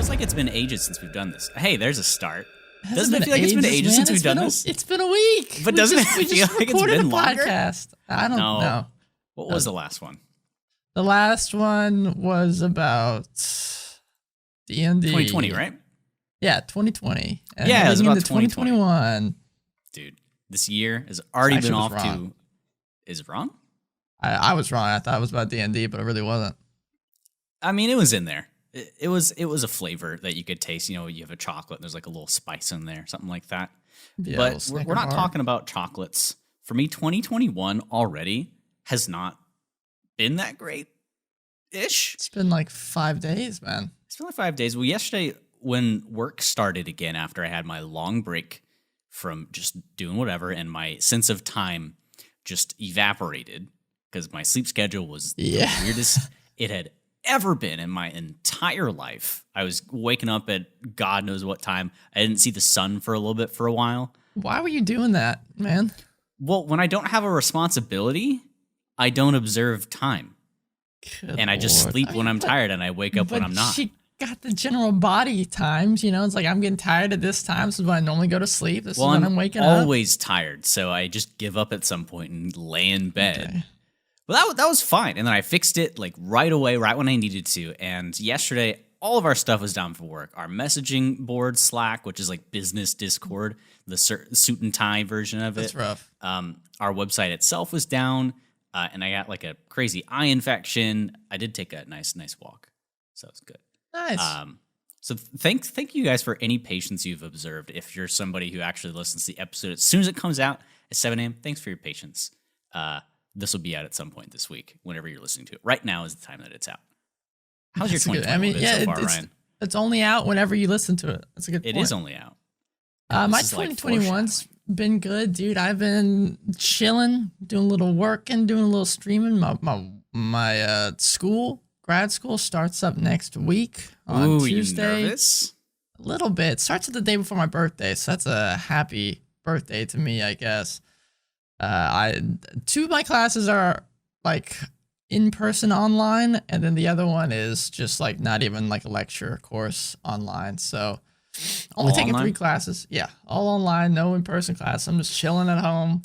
feels like it's been ages since we've done this. Hey, there's a start. Hasn't Doesn't it feel like it's been ages since we've done this? It's been a week. But doesn't it feel like it's been longer? Podcast. I don't know. What was the last one? The last one was about D&D. 2020, right? Yeah, 2020. And yeah, it was about 2021. Dude, this year has already been off to... Is it wrong? I was wrong. I thought it was about D&D, but it really wasn't. I mean, it was in there. It was a flavor that you could taste. You know, you have a chocolate, and there's like a little spice in there, something like that. Yeah, but we're not talking about chocolates. For me, 2021 already has not been that great-ish. It's been like 5 days, man. It's been like 5 days. Well, yesterday when work started again after I had my long break from just doing whatever and my sense of time just evaporated because my sleep schedule was the weirdest it had ever been in my entire life. I was waking up at God knows what time. I didn't see the sun for a little bit for a while. Why were you doing that, man? Well, when I don't have a responsibility, I don't observe time. I just sleep when I'm tired and I wake up when I'm not. She got the general body times, you know? It's like, I'm getting tired at this time. This is when I normally go to sleep. This is when I'm waking up. I'm always tired, so I just give up at some point and lay in bed. Okay. Well, that was fine. And then I fixed it like right away, right when I needed to. And yesterday, all of our stuff was down for work. Our messaging board, Slack, which is like business Discord, the suit and tie version of it. That's rough. Our website itself was down, and I got like a crazy eye infection. I did take a nice walk, so it's good. Nice. So thank you guys for any patience you've observed. If you're somebody who actually listens to the episode as soon as it comes out at 7 a.m., thanks for your patience. This will be out at some point this week, whenever you're listening to it. Right now is the time that it's out. How's your 2021 so far, Ryan? It's only out whenever you listen to it. That's a good point. It is only out. My 2021's been good, dude. I've been chilling, doing a little working, doing a little streaming. My grad school starts up next week on Tuesday. You nervous? A little bit. Starts at the day before my birthday, so that's a happy birthday to me, I guess. Two of my classes are like in person online, and then the other one is just like not even like a lecture course online. So only taking online? 3 classes. Yeah, all online, no in person class. I'm just chilling at home.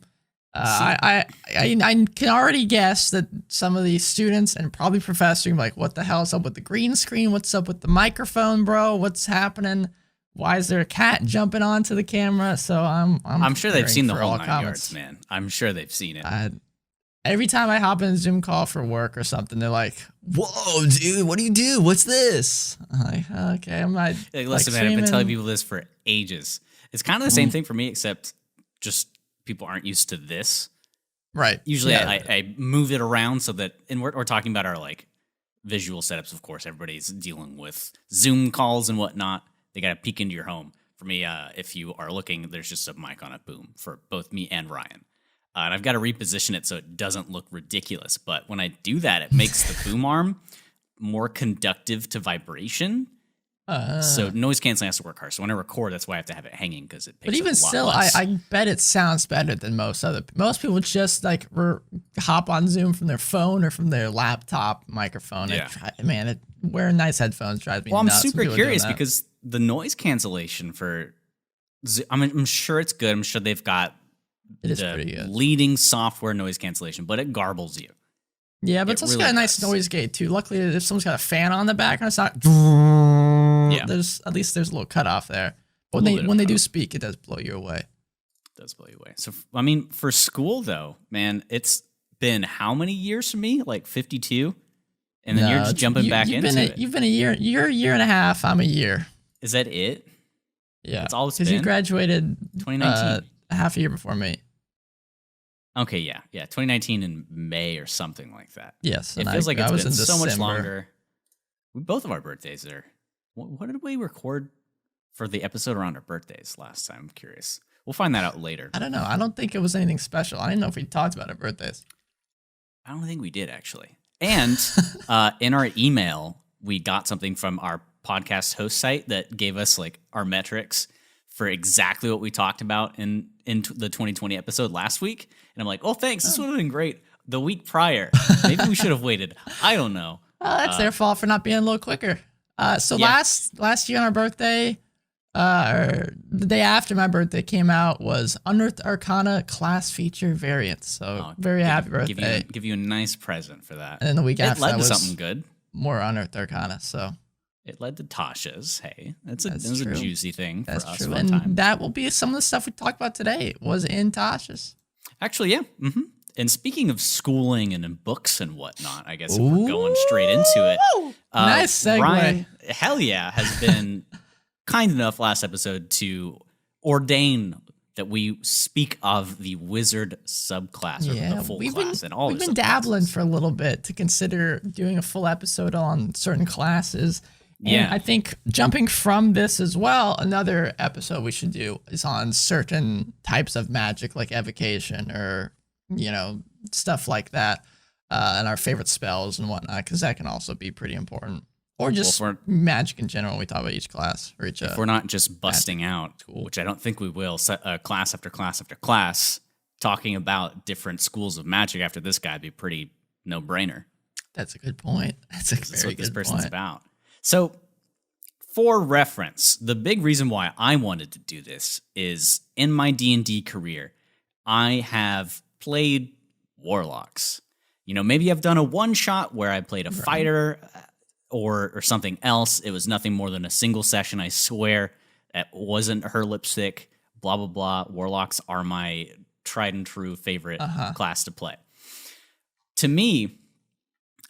I can already guess that some of these students and probably professors are like, what the hell's up with the green screen? What's up with the microphone, bro? What's happening? Why is there a cat jumping onto the camera? So I'm sure they've seen the whole 9 yards, man. I'm sure they've seen it. Every time I hop in a Zoom call for work or something, they're like, "Whoa, dude, what do you do? What's this?" I'm like, okay, I'm not. Like, listen, man, I've been telling people this for ages. It's kind of the same thing for me, except just people aren't used to this. Right. Usually, I move it around so that, and we're talking about our like visual setups. Of course, everybody's dealing with Zoom calls and whatnot. They got to peek into your home. For me, if you are looking, there's just a mic on it, boom, for both me and Ryan. And I've got to reposition it so it doesn't look ridiculous. But when I do that, it makes the boom arm more conductive to vibration. So noise canceling has to work hard. So when I record, that's why I have to have it hanging, because it picks up a lot. But even still, I bet it sounds better than most people just like hop on Zoom from their phone or from their laptop microphone. Yeah. Wearing nice headphones drives me nuts. Well, I'm super curious because the noise cancellation for Zoom, I'm sure it's good. I'm sure they've got the leading software noise cancellation, but it garbles you. Yeah, but it's also got a nice noise gate too. Luckily, if someone's got a fan on the background, it's not. Yeah, there's a little cutoff there. But when they do speak, it does blow you away. It does blow you away. So I mean, for school though, man, it's been how many years for me? Like 52, and then you're just jumping back into it. You've been a year. You're a year and a half. I'm a year. Is that it? Yeah, it's always been. Because you graduated 2019. Half a year before me. Okay, yeah, 2019 in May or something like that. Yes, it feels like it's been so much longer. Both of our birthdays are. What did we record for the episode around our birthdays last time? I'm curious. We'll find that out later. I don't know. I don't think it was anything special. I didn't know if we talked about our birthdays. I don't think we did, actually. And in our email, we got something from our podcast host site that gave us like our metrics for exactly what we talked about in the 2020 episode last week. And I'm like, oh, thanks. This would have been great the week prior. Maybe we should have waited. I don't know. That's their fault for not being a little quicker. So Yeah. last year on our birthday, or the day after my birthday came out was Unearthed Arcana class feature variant. So very happy birthday. Give you a nice present for that. And then the week It after led that to was something good. more Unearthed Arcana. So It led to Tasha's. Hey, it That's was a true. juicy thing for that's us true. one And time. that will be some of the stuff we talked about today was in Tasha's. Actually, yeah. And speaking of schooling and in books and whatnot, I guess if we're going straight into it, Nice segue. Ryan, hell yeah, has been kind enough last episode to ordain that we speak of the wizard subclass or the full class and all. We've been dabbling for a little bit to consider doing a full episode on certain classes. And I think jumping from this as well, another episode we should do is on certain types of magic like evocation or, stuff like that, and our favorite spells and whatnot, because that can also be pretty important. Or just magic in general. We talk about each class or each. If we're not just busting out, which I don't think we will, class after class after class, talking about different schools of magic after this guy would be pretty no-brainer. That's a good point. That's a very good point. That's what this person's about. So, for reference, the big reason why I wanted to do this is in my D&D career, I have played warlocks. Maybe I've done a one-shot where I played a fighter or something else. It was nothing more than a single session, I swear. It wasn't her lipstick, blah, blah, blah. Warlocks are my tried and true favorite class to play. To me,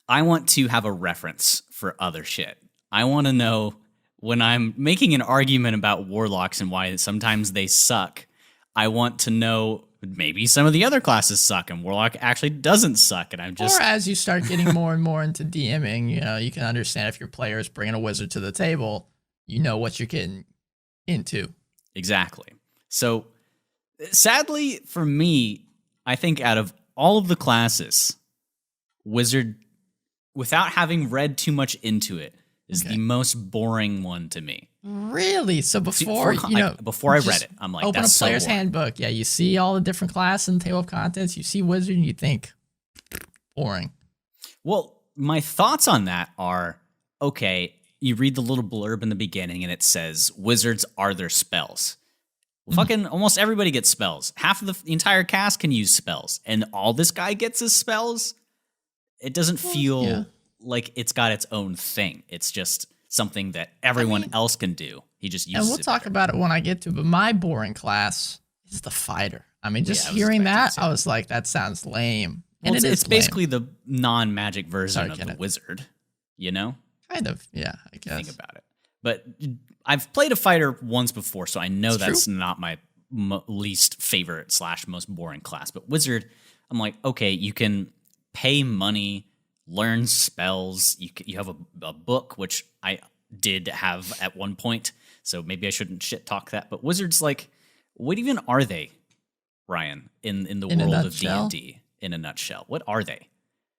I want to have a reference for other shit. I want to know when I'm making an argument about warlocks and why sometimes they suck, I want to know maybe some of the other classes suck and warlock actually doesn't suck. And I'm just... Or as you start getting more and more into DMing, you can understand if your player is bringing a wizard to the table, you know what you're getting into. Exactly. So sadly for me, I think out of all of the classes, wizard, without having read too much into it, is the most boring one to me. Really? So before I read it, I'm like, open that's a player's so boring. handbook. Yeah, you see all the different classes in the table of contents. You see wizard, and you think boring. Well, my thoughts on that are okay. You read the little blurb in the beginning, and it says wizards are their spells. Well, fucking almost everybody gets spells. Half of the entire cast can use spells, and all this guy gets is spells. It doesn't feel like it's got its own thing. It's just something that everyone else can do. He just uses it. And we'll talk about it when I get to it, but my boring class is the fighter. I mean, just hearing that, I was like, that sounds lame. Well, and it's basically the non-magic version of the wizard, Kind of, yeah, I guess. Think about it. But I've played a fighter once before, so I know that's not my least favorite / most boring class. But wizard, I'm like, okay, you can pay money, learn spells. You have a book, which I did have at one point, so maybe I shouldn't shit talk that. But wizards, like, what even are they, Ryan, in the world of D&D? In a nutshell, what are they?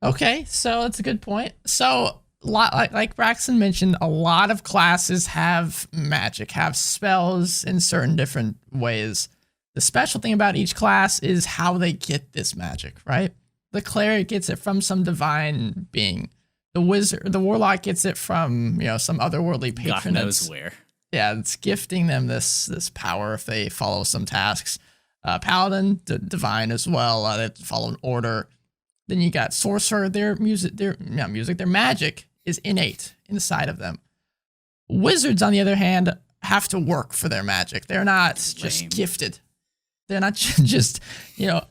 Okay, so that's a good point. So, like Braxton mentioned, a lot of classes have magic, have spells in certain different ways. The special thing about each class is how they get this magic, right? The cleric gets it from some divine being. The warlock gets it from, some otherworldly patron. God knows where. Yeah, it's gifting them this power if they follow some tasks. Paladin, divine as well. They have to follow an order. Then you got sorcerer. Their magic is innate inside of them. Wizards, on the other hand, have to work for their magic. They're not just gifted. They're not just,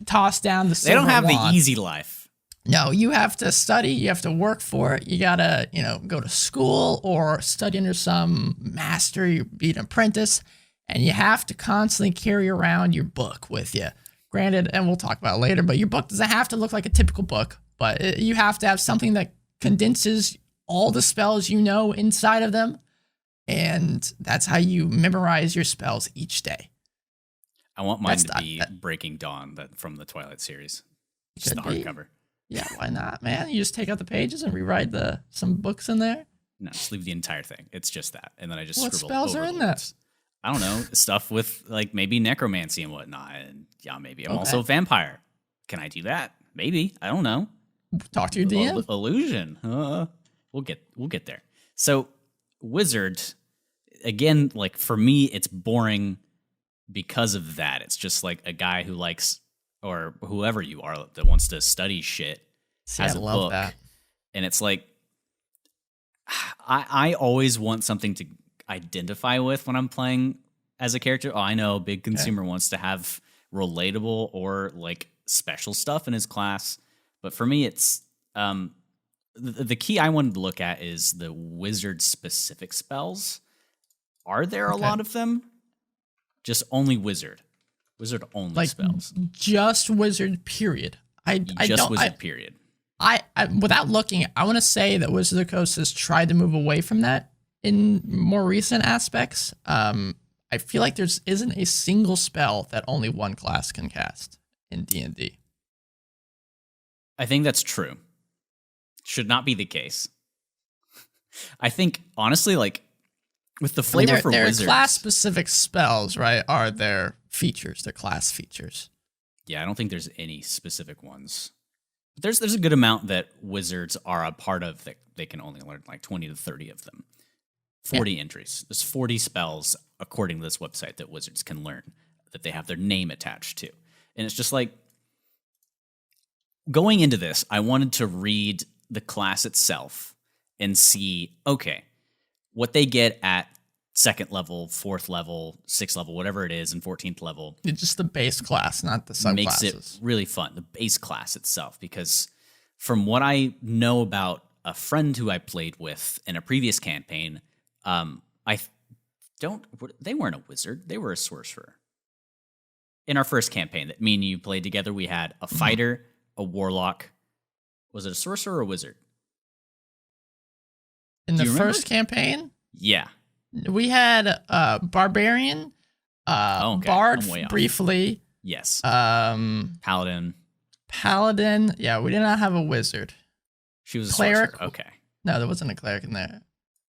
tossed down the silver They don't have wand. the easy life. No, you have to study. You have to work for it. You gotta, go to school or study under some master. You be an apprentice, and you have to constantly carry around your book with you. Granted, and we'll talk about it later, but your book doesn't have to look like a typical book, but you have to have something that condenses all the spells inside of them, and that's how you memorize your spells each day. I want mine to be Breaking Dawn, from the Twilight series. Just the hardcover. Yeah, why not, man? You just take out the pages and rewrite some books in there? No, just leave the entire thing. It's just that. And then I just What scribble spells are in that? I don't know. Stuff with, like, maybe necromancy and whatnot. And yeah, maybe I'm also a vampire. Can I do that? Maybe. I don't know. Talk to your DM. Illusion. We'll get there. So wizard, again, like for me, it's boring because of that. It's just like a guy who likes, or whoever you are that wants to study shit, See, has I a love book. that. And it's like, I always want something to identify with when I'm playing as a character. Oh, I know a big consumer wants to have relatable or like special stuff in his class. But for me, it's the key I wanted to look at is the wizard specific spells. Are there a lot of them? Just only wizard only Like spells. just wizard. Period. Wizard. Period. I without looking, I want to say that Wizard of the Coast has tried to move away from that in more recent aspects. I feel like there isn't a single spell that only one class can cast in D&D. I think that's true. Should not be the case. I think honestly, like with the flavor for their wizards, class-specific spells, right, are their features, their class features. Yeah, I don't think there's any specific ones. But there's a good amount that wizards are a part of that they can only learn, like 20 to 30 of them. 40 entries. There's 40 spells, according to this website, that wizards can learn, that they have their name attached to. And it's just like, going into this, I wanted to read the class itself and see, okay, what they get at 2nd level, 4th level, 6th level, whatever it is, and 14th level. It's just the base class, not the subclasses. Makes it really fun, the base class itself, because from what I know about a friend who I played with in a previous campaign, they weren't a wizard, they were a sorcerer. In our first campaign that me and you played together, we had a fighter, a warlock. Was it a sorcerer or a wizard? In the first campaign? Yeah. We had a barbarian, bard briefly. Yes. Paladin. Yeah, we did not have a wizard. She was a cleric. Sorcerer. Okay. No, there wasn't a cleric in there.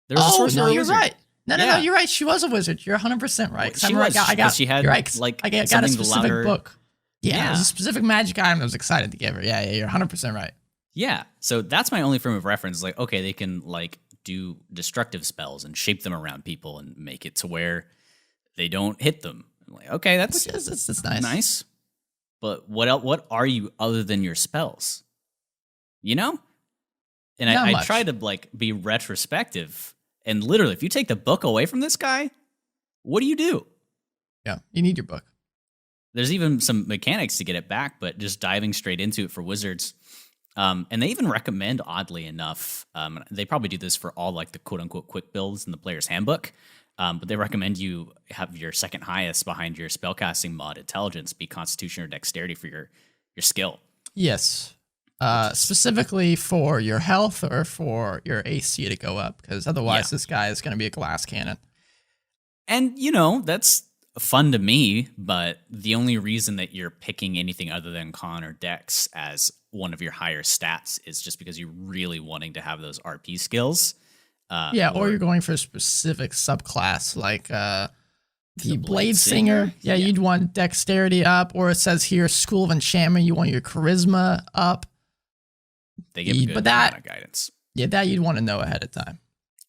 There was a sorcerer. No, or you're wizard. right. No, you're right. She was a wizard. You're 100% right. She was. She had you're right, like I got a something specific louder. book. Yeah, it was a specific magic item I was excited to give her. Yeah, you're 100% right. Yeah. So that's my only frame of reference. Like, okay, they can like do destructive spells and shape them around people and make it to where they don't hit them. I'm like, okay, that's nice. Nice. But what are you other than your spells? You know? And I try to like be retrospective. And literally, if you take the book away from this guy, what do you do? Yeah, you need your book. There's even some mechanics to get it back, but just diving straight into it for wizards. And they even recommend, oddly enough, they probably do this for all like the quote-unquote quick builds in the player's handbook, but they recommend you have your second highest behind your spellcasting mod intelligence be constitution or dexterity for your skill. Yes. Specifically for your health or for your AC to go up, because otherwise this guy is going to be a glass cannon. And, you know, that's fun to me, but the only reason that you're picking anything other than con or dex as one of your higher stats is just because you're really wanting to have those RP skills. Or you're going for a specific subclass, like the Blade Singer. Yeah, you'd want dexterity up, or it says here School of Enchantment, you want your charisma up. They give a good amount of guidance. Yeah, that you'd want to know ahead of time.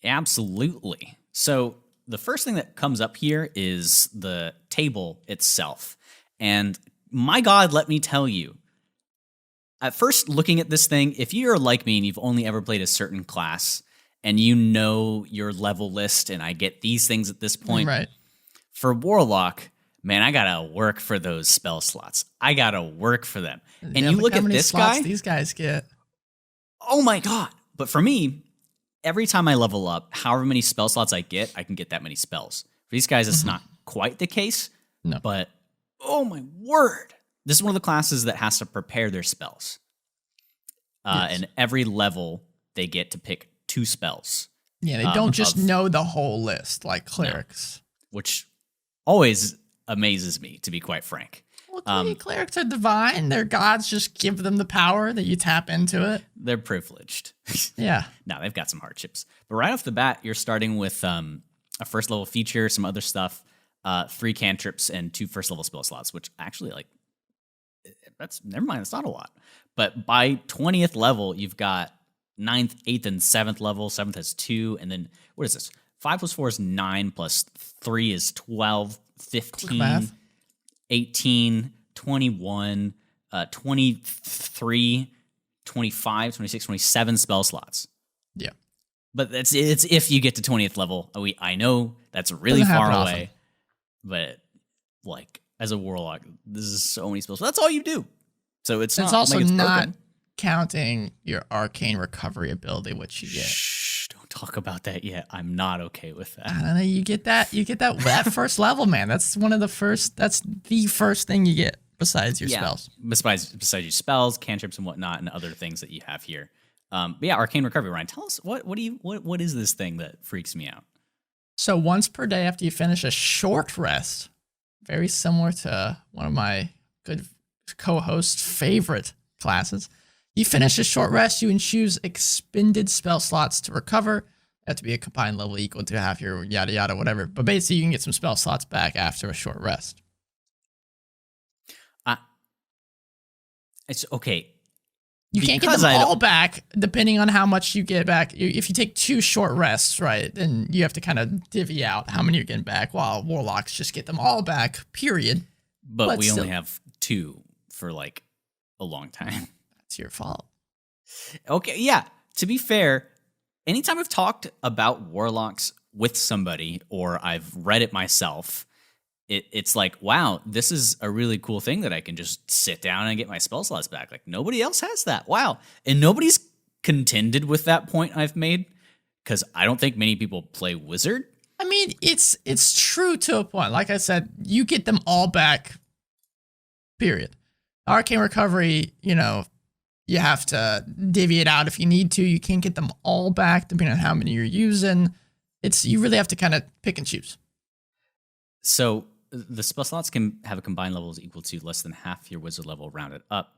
Absolutely. So the first thing that comes up here is the table itself. And my God, let me tell you, at first looking at this thing, if you're like me and you've only ever played a certain class and you know your level list and I get these things at this point, right? For Warlock, man, I gotta work for those spell slots. I gotta work for them. And you look at this guy, these guys get. Oh my God. But for me, every time I level up, however many spell slots I get, I can get that many spells. For these guys, it's not quite the case. No. But, oh my word. This is one of the classes that has to prepare their spells. And every level, they get to pick 2 spells. Yeah, they don't just know the whole list like clerics. No, which always amazes me, to be quite frank. Well, clerics are divine. Their gods just give them the power that you tap into it. They're privileged. Yeah. No, they've got some hardships. But right off the bat, you're starting with a first level feature, some other stuff, 3 cantrips, and 2 first level spell slots, which actually, like, never mind, it's not a lot. But by 20th level, you've got 9th, 8th, and 7th level. 7th has 2, and then, what is this? 5 plus 4 is 9, plus 3 is 12, Quick 15, math. 18, 21, 23, 25, 26, 27 spell slots. Yeah. But it's if you get to 20th level. I know that's really Doesn't far happen away, often. but like as a warlock, this is so many spells. That's all you do. So it's not also like it's not broken. counting your arcane recovery ability, which you get. Shh, don't talk about that yet. I'm not okay with that. I don't know. You get that first level, man. That's That's the first thing you get besides your spells. Besides your spells, cantrips, and whatnot, and other things that you have here. But yeah, arcane recovery. Ryan, tell us what is this thing that freaks me out? So once per day after you finish a short rest, very similar to one of my good co-hosts' favorite classes, you finish a short rest, you can choose expended spell slots to recover. Have to be a combined level equal to half your yada yada whatever. But basically, you can get some spell slots back after a short rest. It's okay. You can't get them all back depending on how much you get back. If you take 2 short rests, right, then you have to kind of divvy out how many you're getting back, while warlocks just get them all back, period. But we only have 2 for like a long time. That's your fault. Okay, yeah. To be fair, anytime I've talked about warlocks with somebody or I've read it myself, it's like, wow, this is a really cool thing that I can just sit down and get my spell slots back. Like, nobody else has that. Wow. And nobody's contended with that point I've made, because I don't think many people play wizard. I mean, it's true to a point. Like I said, you get them all back, period. Arcane recovery, you have to divvy it out if you need to. You can't get them all back depending on how many you're using. You really have to kind of pick and choose. So the spell slots can have a combined levels equal to less than half your wizard level rounded up.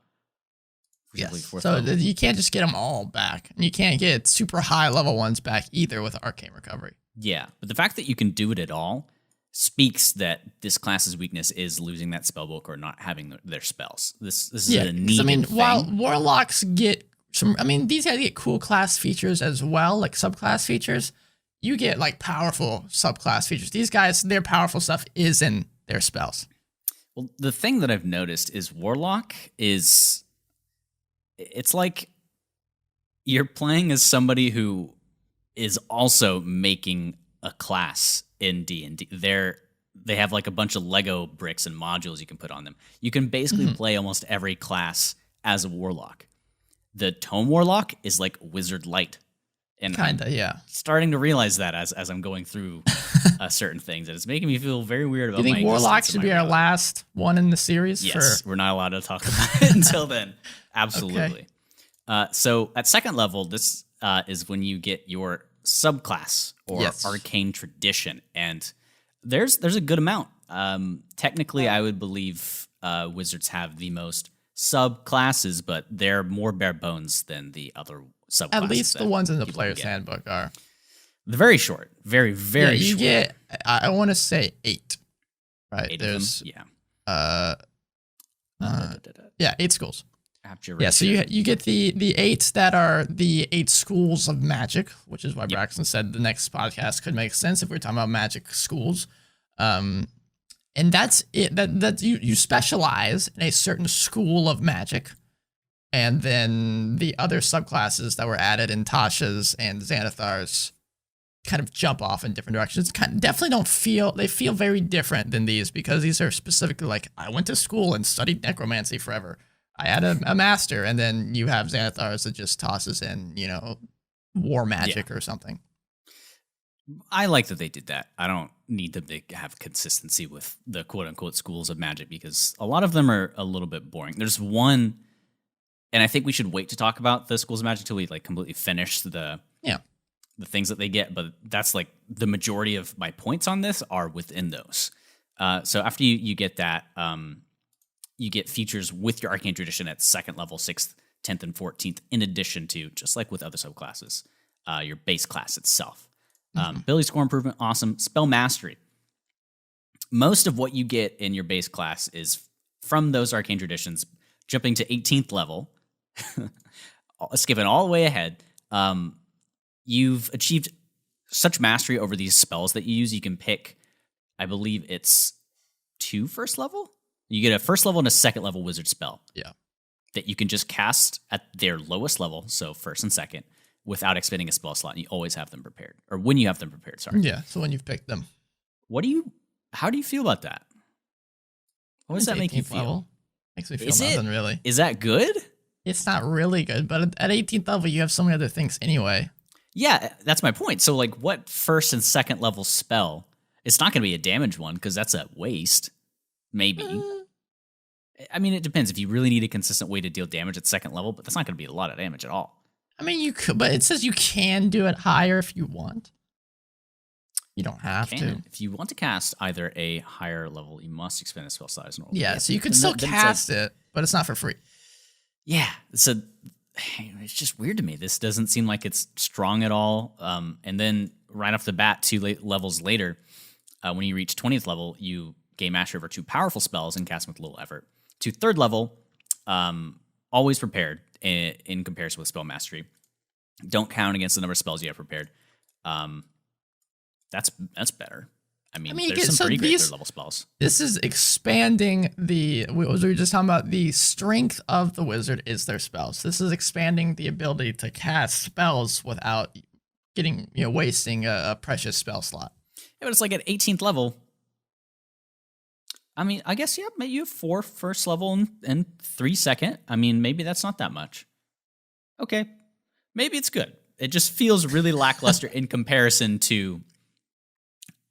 Yes. So you can't just get them all back. And you can't get super high level ones back either with arcane recovery. Yeah, but the fact that you can do it at all speaks that this class's weakness is losing that spell book or not having their spells. This is a needed thing. While warlocks get these guys get cool class features as well, like subclass features. You get like powerful subclass features. These guys, their powerful stuff is in their spells. Well, the thing that I've noticed is warlock it's like you're playing as somebody who is also making a class in D&D. They have like a bunch of Lego bricks and modules you can put on them. You can basically play almost every class as a warlock. The Tome Warlock is like Wizard Light. And kinda, yeah. Starting to realize that as I'm going through certain things, and it's making me feel very weird about. Do you think Warlock should be our last one in the series? Yes, we're not allowed to talk about it until then. Absolutely. Okay. So at second level, this is when you get your subclass or arcane tradition, and there's a good amount. Technically, I would believe wizards have the most subclasses, but they're more bare bones than the other subclasses. At least the ones in the player's handbook are. They're very short. Very, very short. You get, I want to say 8. Right? 8 There's, of them? Yeah. 8 schools. Abjuration. Yeah, so you get the 8 that are the 8 schools of magic, which is why Braxton said the next podcast could make sense if we're talking about magic schools. And that's it. That you specialize in a certain school of magic, and then the other subclasses that were added in Tasha's and Xanathar's kind of jump off in different directions. They feel very different than these, because these are specifically like, I went to school and studied necromancy forever. I had a master, and then you have Xanathar's that just tosses in, war magic or something. I like that they did that. I don't need them to have consistency with the quote-unquote schools of magic, because a lot of them are a little bit boring. There's one, and I think we should wait to talk about the schools of magic till we like completely finish the things that they get, but that's like the majority of my points on this are within those. So after you get that, you get features with your arcane tradition at second level, 6th, 10th, and 14th, in addition to, just like with other subclasses, your base class itself. Ability score improvement, awesome. Spell mastery. Most of what you get in your base class is from those arcane traditions. Jumping to 18th level, skipping all the way ahead, you've achieved such mastery over these spells that you use. You can pick, I believe it's 2 first level. You get a first level and a second level wizard spell. Yeah. That you can just cast at their lowest level, so first and second, without expending a spell slot. And you always have them prepared, or when you have them prepared. Sorry. Yeah. So when you've picked them. How do you feel about that? What does that make you feel? Level. Makes me feel nothing really. Is that good? It's not really good, but at 18th level, you have so many other things anyway. Yeah, that's my point. So, like, what first and second level spell? It's not going to be a damage one because that's a waste. Maybe. I mean, it depends. If you really need a consistent way to deal damage at second level, but that's not going to be a lot of damage at all. I mean, you could, but it says you can do it higher if you want. You don't have to. If you want to cast either a higher level, you must expend a spell size. Yeah, so you can still cast it, but it's not for free. Yeah, so it's just weird to me. This doesn't seem like it's strong at all. And then right off the bat, 2 levels later, when you reach 20th level, you gain mastery over 2 powerful spells and cast them with little effort. To 3rd level, always prepared in comparison with spell mastery. Don't count against the number of spells you have prepared. That's better. I mean there's some pretty great 3rd level spells. This is expanding what we were just talking about. The strength of the wizard is their spells. This is expanding the ability to cast spells without getting, wasting a precious spell slot. Yeah, but it's like at 18th level. I mean, I guess, yeah, maybe you have 4 first level and 3 second. I mean, maybe that's not that much. Okay. Maybe it's good. It just feels really lackluster in comparison to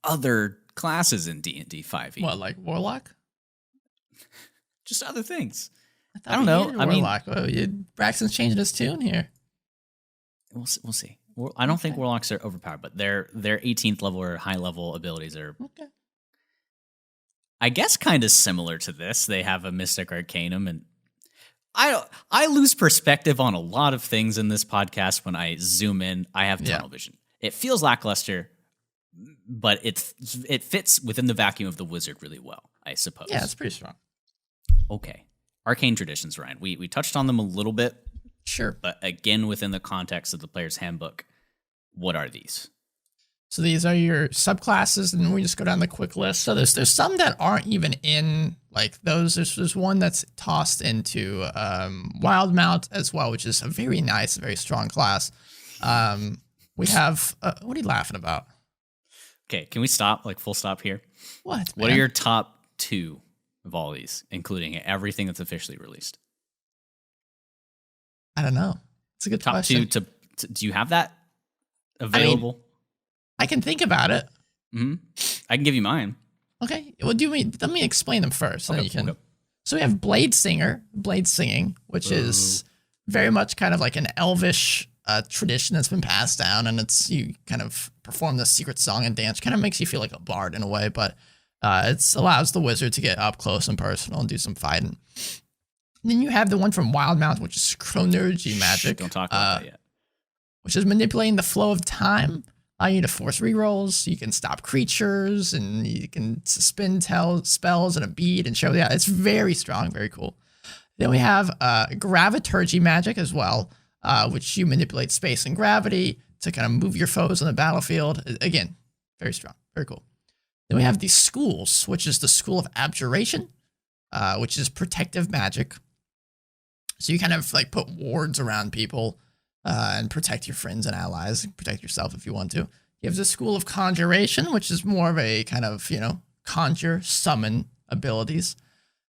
other classes in D&D 5e. What, like Warlock? Just other things. I don't know. I mean, Warlock. Braxton's changing his tune here. We'll see. I don't think Warlocks are overpowered, but their 18th level or high level abilities are, I guess, kind of similar to this. They have a Mystic Arcanum, and I lose perspective on a lot of things in this podcast when I zoom in. I have tunnel vision. It feels lackluster, but it fits within the vacuum of the wizard really well, I suppose. Yeah, it's pretty strong. Okay. Arcane traditions, Ryan. We touched on them a little bit. Sure. But again, within the context of the player's handbook, what are these? So these are your subclasses, and we just go down the quick list. So there's some that aren't even in like those. There's one that's tossed into Wild Mount as well, which is a very nice, very strong class. We have what are you laughing about? Okay, can we stop? Like full stop here. What are your top 2 of all these, including everything that's officially released? I don't know. It's a good question. Top 2 do you have that available? I can think about it. Mm-hmm. I can give you mine. Okay. Well, let me explain them first. Okay, then you can. So we have blade singing, which is very much kind of like an elvish tradition that's been passed down, and you kind of perform this secret song and dance. Kind of makes you feel like a bard in a way, but it allows the wizard to get up close and personal and do some fighting. And then you have the one from Wild Mount, which is chronergy magic. Don't talk about that yet. Which is manipulating the flow of time. You to force rerolls. You can stop creatures, and you can suspend spells in a bead and show. Yeah, it's very strong, very cool. Then we have graviturgy magic as well, which you manipulate space and gravity to kind of move your foes on the battlefield. Again, very strong, very cool. Then we have the schools, which is the School of Abjuration, which is protective magic. So you kind of like put wards around people and protect your friends and allies, protect yourself if you want to. You have the School of Conjuration, which is more of a kind of, conjure, summon abilities.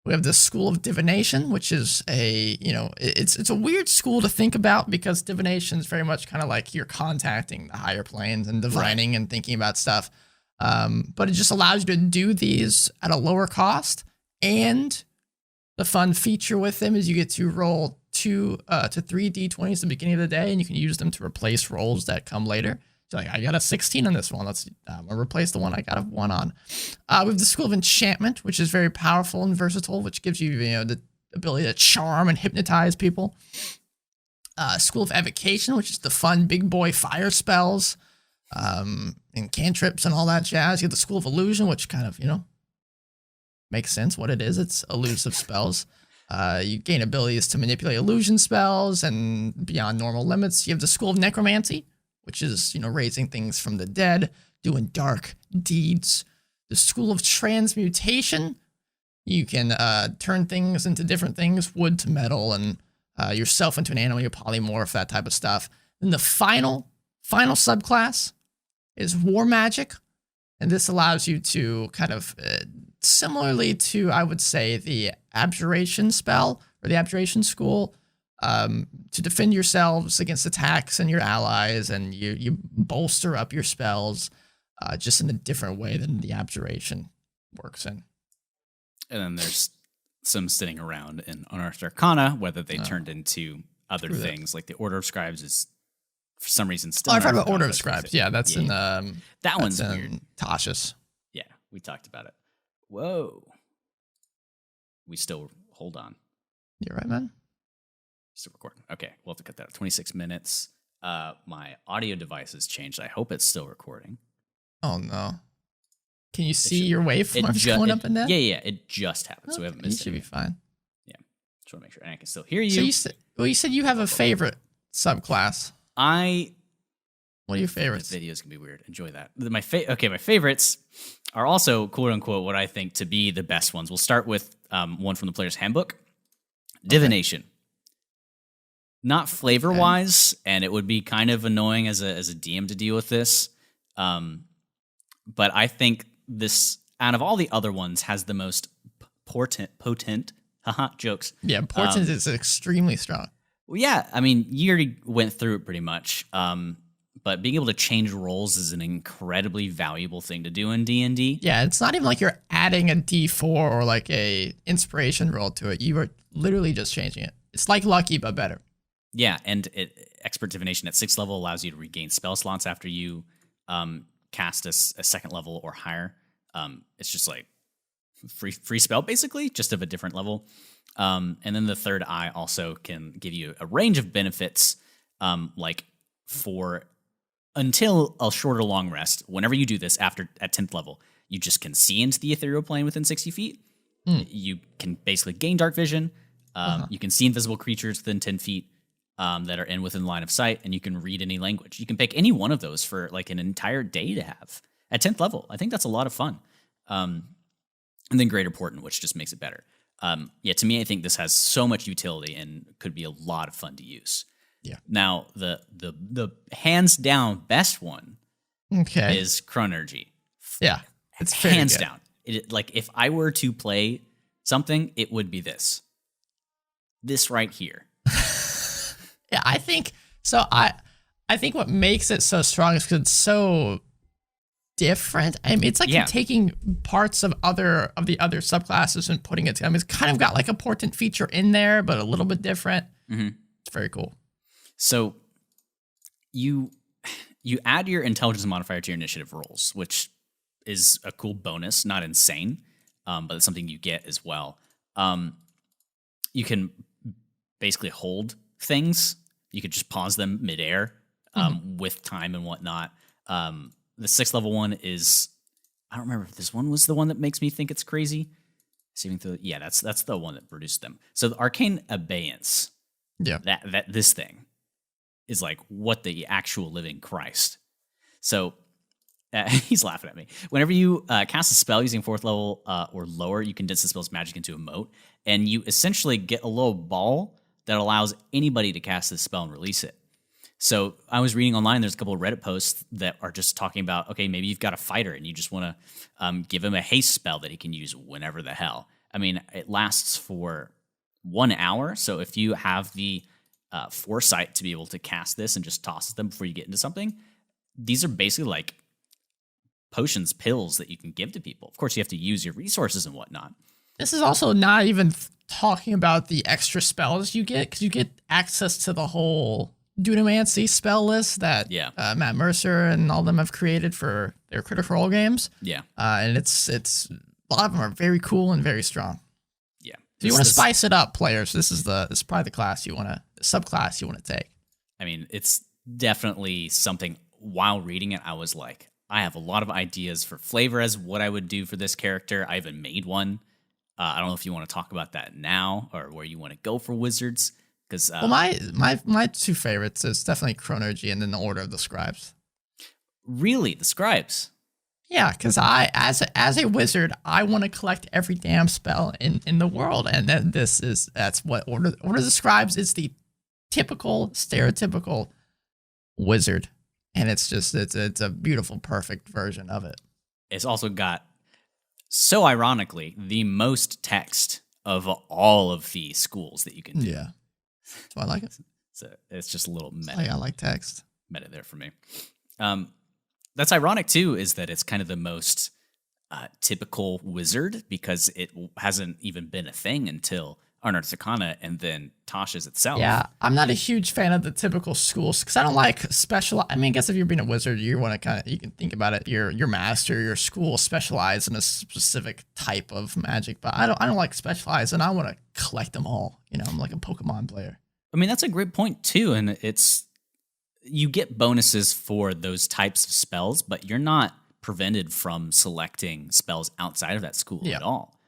We have the School of Divination, which is it's a weird school to think about because divination is very much kind of like you're contacting the higher planes and divining and thinking about stuff. But it just allows you to do these at a lower cost. And the fun feature with them is you get to roll 2 to 3 d20s at the beginning of the day, and you can use them to replace rolls that come later. So like, I got a 16 on this one. I'm gonna replace the one I got a 1 on. We have the School of Enchantment, which is very powerful and versatile, which gives you the ability to charm and hypnotize people. School of Evocation, which is the fun big boy fire spells, and cantrips and all that jazz. You have the School of Illusion, which kind of makes sense what it is. It's elusive spells. You gain abilities to manipulate illusion spells and beyond normal limits. You have the School of Necromancy, which is, raising things from the dead, doing dark deeds. The School of Transmutation, you can turn things into different things, wood to metal, and yourself into an animal, you polymorph, that type of stuff. Then the final subclass is War Magic, and this allows you to kind of, similarly to, I would say, the Abjuration spell, or the Abjuration School, to defend yourselves against attacks and your allies, and you bolster up your spells just in a different way than the Abjuration works in. And then there's some sitting around in Unearthed Arcana, whether they turned into other things, like the Order of Scribes is, for some reason, still. I've heard about Order of Scribes. Yeah, that's in that one's weird. Tasha's. Yeah, we talked about it. Whoa. We still hold on. You're right, man. Still recording. Okay, we'll have to cut that. 26 minutes. My audio device has changed. I hope it's still recording. Oh no! Can you see your waveforms going up and down? Yeah. It just happened, so we haven't missed it. You should be fine. Yeah, just want to make sure, and I can still hear you. So you said you have a favorite subclass. What are your favorites? This videos can be weird. Enjoy that. My favorites are also quote unquote what I think to be the best ones. We'll start with one from the player's handbook, Divination. Not flavor wise, and it would be kind of annoying as a DM to deal with this. But I think this, out of all the other ones, has the most potent jokes. Yeah, potent is extremely strong. Well, yeah, I mean, you already went through it pretty much. But being able to change roles is an incredibly valuable thing to do in D&D. Yeah, it's not even like you're adding a D4 or like a inspiration roll to it. You are literally just changing it. It's like Lucky, but better. Yeah, and Expert Divination at 6th level allows you to regain spell slots after you cast a 2nd level or higher. It's just like free spell, basically, just of a different level. And then the third eye also can give you a range of benefits, like for until a short or long rest. Whenever you do this at 10th level, you just can see into the ethereal plane within 60 feet. You can basically gain dark vision. You can see invisible creatures within 10 feet that are within line of sight, and you can read any language. You can pick any one of those for like an entire day to have at 10th level. I think that's a lot of fun. And then Greater Portent, which just makes it better. To me, I think this has so much utility and could be a lot of fun to use. Yeah. Now, the hands down best one is Chronergy. Yeah, it's hands down. Like if I were to play something, it would be this right here. Yeah, I think so. I think what makes it so strong is because it's so different. I mean, it's like you're taking parts of the other subclasses and putting it together. I mean, it's kind of got like a portent feature in there, but a little bit different. Mm-hmm. It's very cool. So you add your intelligence modifier to your initiative rolls, which is a cool bonus, not insane, but it's something you get as well. You can basically hold things. You could just pause them midair with time and whatnot. The 6th level one is, I don't remember if this one was the one that makes me think it's crazy. That's the one that produced them. So the Arcane Abeyance, that this thing is like what the actual living Christ. So he's laughing at me. Whenever you cast a spell using 4th level or lower, you condense the spell's magic into a mote, and you essentially get a little ball that allows anybody to cast this spell and release it. So I was reading online, there's a couple of Reddit posts that are just talking about, okay, maybe you've got a fighter and you just want to give him a haste spell that he can use whenever the hell. I mean, it lasts for 1 hour, so if you have the foresight to be able to cast this and just toss them before you get into something, these are basically like potions, pills that you can give to people. Of course, you have to use your resources and whatnot. This is also not even talking about the extra spells you get, because you get access to the whole Dunamancy spell list that Matt Mercer and all of them have created for their Critical Role games. Yeah. And it's a lot of them are very cool and very strong. Yeah. If you want to spice it up, players, this is probably the subclass you want to take. I mean, it's definitely something. While reading it, I was like, I have a lot of ideas for flavor as what I would do for this character. I even made one. I don't know if you want to talk about that now or where you want to go for wizards, Because Well, my two favorites is definitely Chronergy and then the Order of the Scribes. really, the scribes. Yeah, because as a wizard, I want to collect every damn spell in the world, and then that's what Order of the Scribes is, the typical stereotypical wizard, and it's a beautiful, perfect version of it. It's also got, so ironically, the most text of all of the schools that you can do. Yeah, so I like it. So it's just a little meta. I like text. Meta there for me. That's ironic too, is that it's kind of the most typical wizard because it hasn't even been a thing until Unearthed Arcana and then Tasha's itself. Yeah, I'm not a huge fan of the typical schools because I don't like special. I mean, I guess if you're being a wizard, you want to you can think about it. Your master, your school specialize in a specific type of magic, but I don't like specialize, and I want to collect them all. I'm like a Pokemon player. I mean, that's a great point too, and you get bonuses for those types of spells, but you're not prevented from selecting spells outside of that school at all.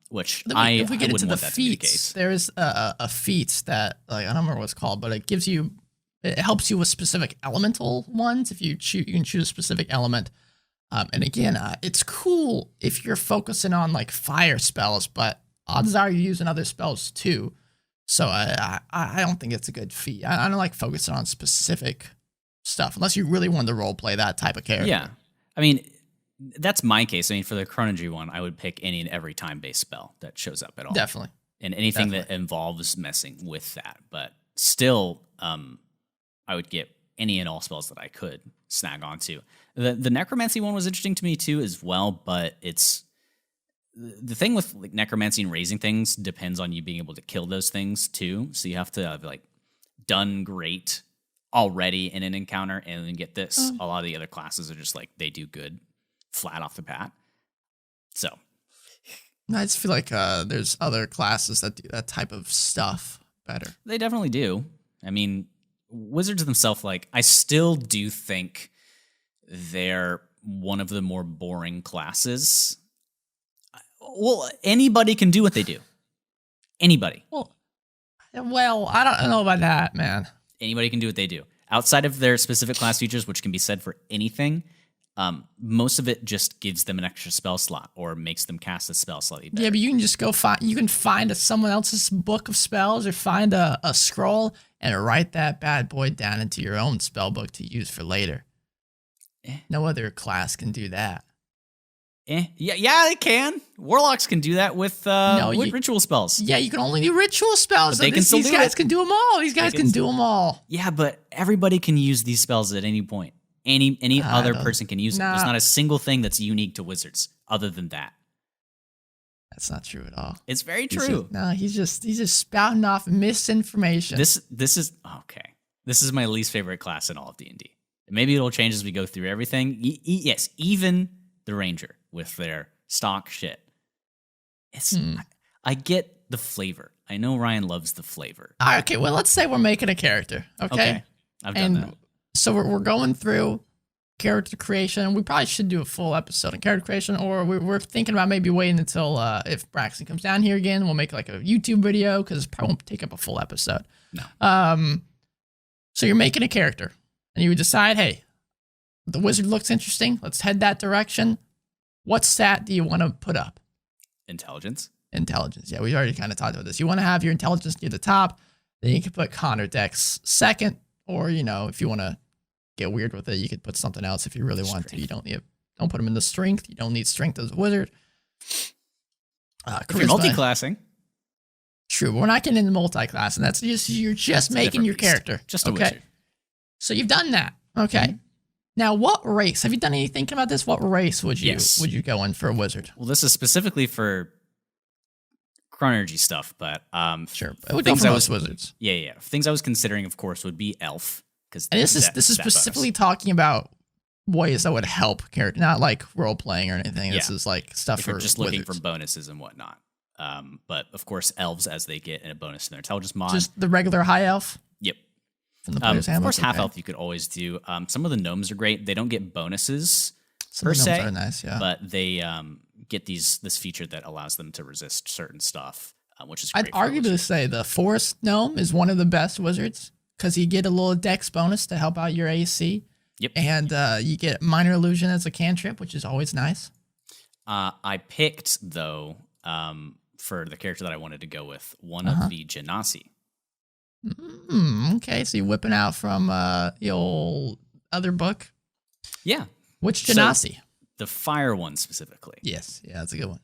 Which if we get into the want that to be the feats, case. there's a feat that I don't remember what it's called, but it helps you with specific elemental ones. If you can choose a specific element. And again, it's cool if you're focusing on like fire spells, but odds are you're using other spells too. So I don't think it's a good feat. I don't like focusing on specific stuff unless you really want to role play that type of character. Yeah, I mean, that's my case. I mean, for the Chronergy one, I would pick any and every time-based spell that shows up at all. Definitely. And anything that involves messing with that. But still, I would get any and all spells that I could snag onto. The Necromancy one was interesting to me too as well, but it's the thing with like necromancy and raising things depends on you being able to kill those things too. So you have to have like done great already in an encounter and then get this. A lot of the other classes are just like they do good flat off the bat. So I just feel like there's other classes that do that type of stuff better. they definitely do. I mean, wizards themselves, like I still do think they're one of the more boring classes. Well, anybody can do what they do. Anybody. Well, I don't know about that, man. Anybody can do what they do. Outside of their specific class features, which can be said for anything, most of it just gives them an extra spell slot or makes them cast a spell slightly better. Yeah, but you can just go find someone else's book of spells or find a scroll and write that bad boy down into your own spell book to use for later. No other class can do that. Yeah, they can. Warlocks can do that with ritual spells. Yeah, you can only do ritual spells. But they can still these do guys it. can do them all. These guys can do them all. Yeah, but everybody can use these spells at any point. Any other person can use it. There's not a single thing that's unique to wizards other than that. That's not true at all. It's very true. He's just spouting off misinformation. This is okay. This is my least favorite class in all of D&D. Maybe it'll change as we go through everything. Yes, even the Ranger with their stock shit. I get the flavor. I know Ryan loves the flavor. Okay, well, let's say we're making a character. Okay, I've done that. So we're going through character creation. We probably should do a full episode on character creation, or we're thinking about maybe waiting until if Braxton comes down here again, we'll make like a YouTube video because it probably won't take up a full episode. No. So you're making a character, and you would decide, hey, the wizard looks interesting. Let's head that direction. What stat do you want to put up? Intelligence. Yeah, we already kind of talked about this. You want to have your intelligence near the top. Then you can put Connor Dex second, or if you want to get weird with it, you could put something else if you really want to. You don't put them in the strength. You don't need strength as a wizard. If you're multi-classing. True, but we're not getting into multi-class, and that's you're just making your character. Just a wizard. So you've done that. Okay. Mm-hmm. Now, what race? Have you done any thinking about this? What race would you go in for a wizard? Well, this is specifically for Chronergy stuff, but sure. It would go for most wizards. Yeah. Things I was considering, of course, would be elf. And this is specifically talking about ways that would help character, not like role playing or anything. This is like stuff for just wizards. looking for bonuses and whatnot. But of course, elves as they get in a bonus in their intelligence mod. Just the regular high elf. Yep. From the player's of course, half elf you could always do. Some of the gnomes are great. They don't get bonuses per se. Are nice, yeah. But they get this feature that allows them to resist certain stuff. which is I'd great. For a arguably wizard. say the Forest Gnome is one of the best wizards because you get a little dex bonus to help out your AC. Yep. And you get Minor Illusion as a cantrip, which is always nice. I picked, though, for the character that I wanted to go with, one of the Genasi. Okay, so you're whipping out from the old other book. Yeah. Which Genasi? So, the fire one specifically. Yes, yeah, that's a good one.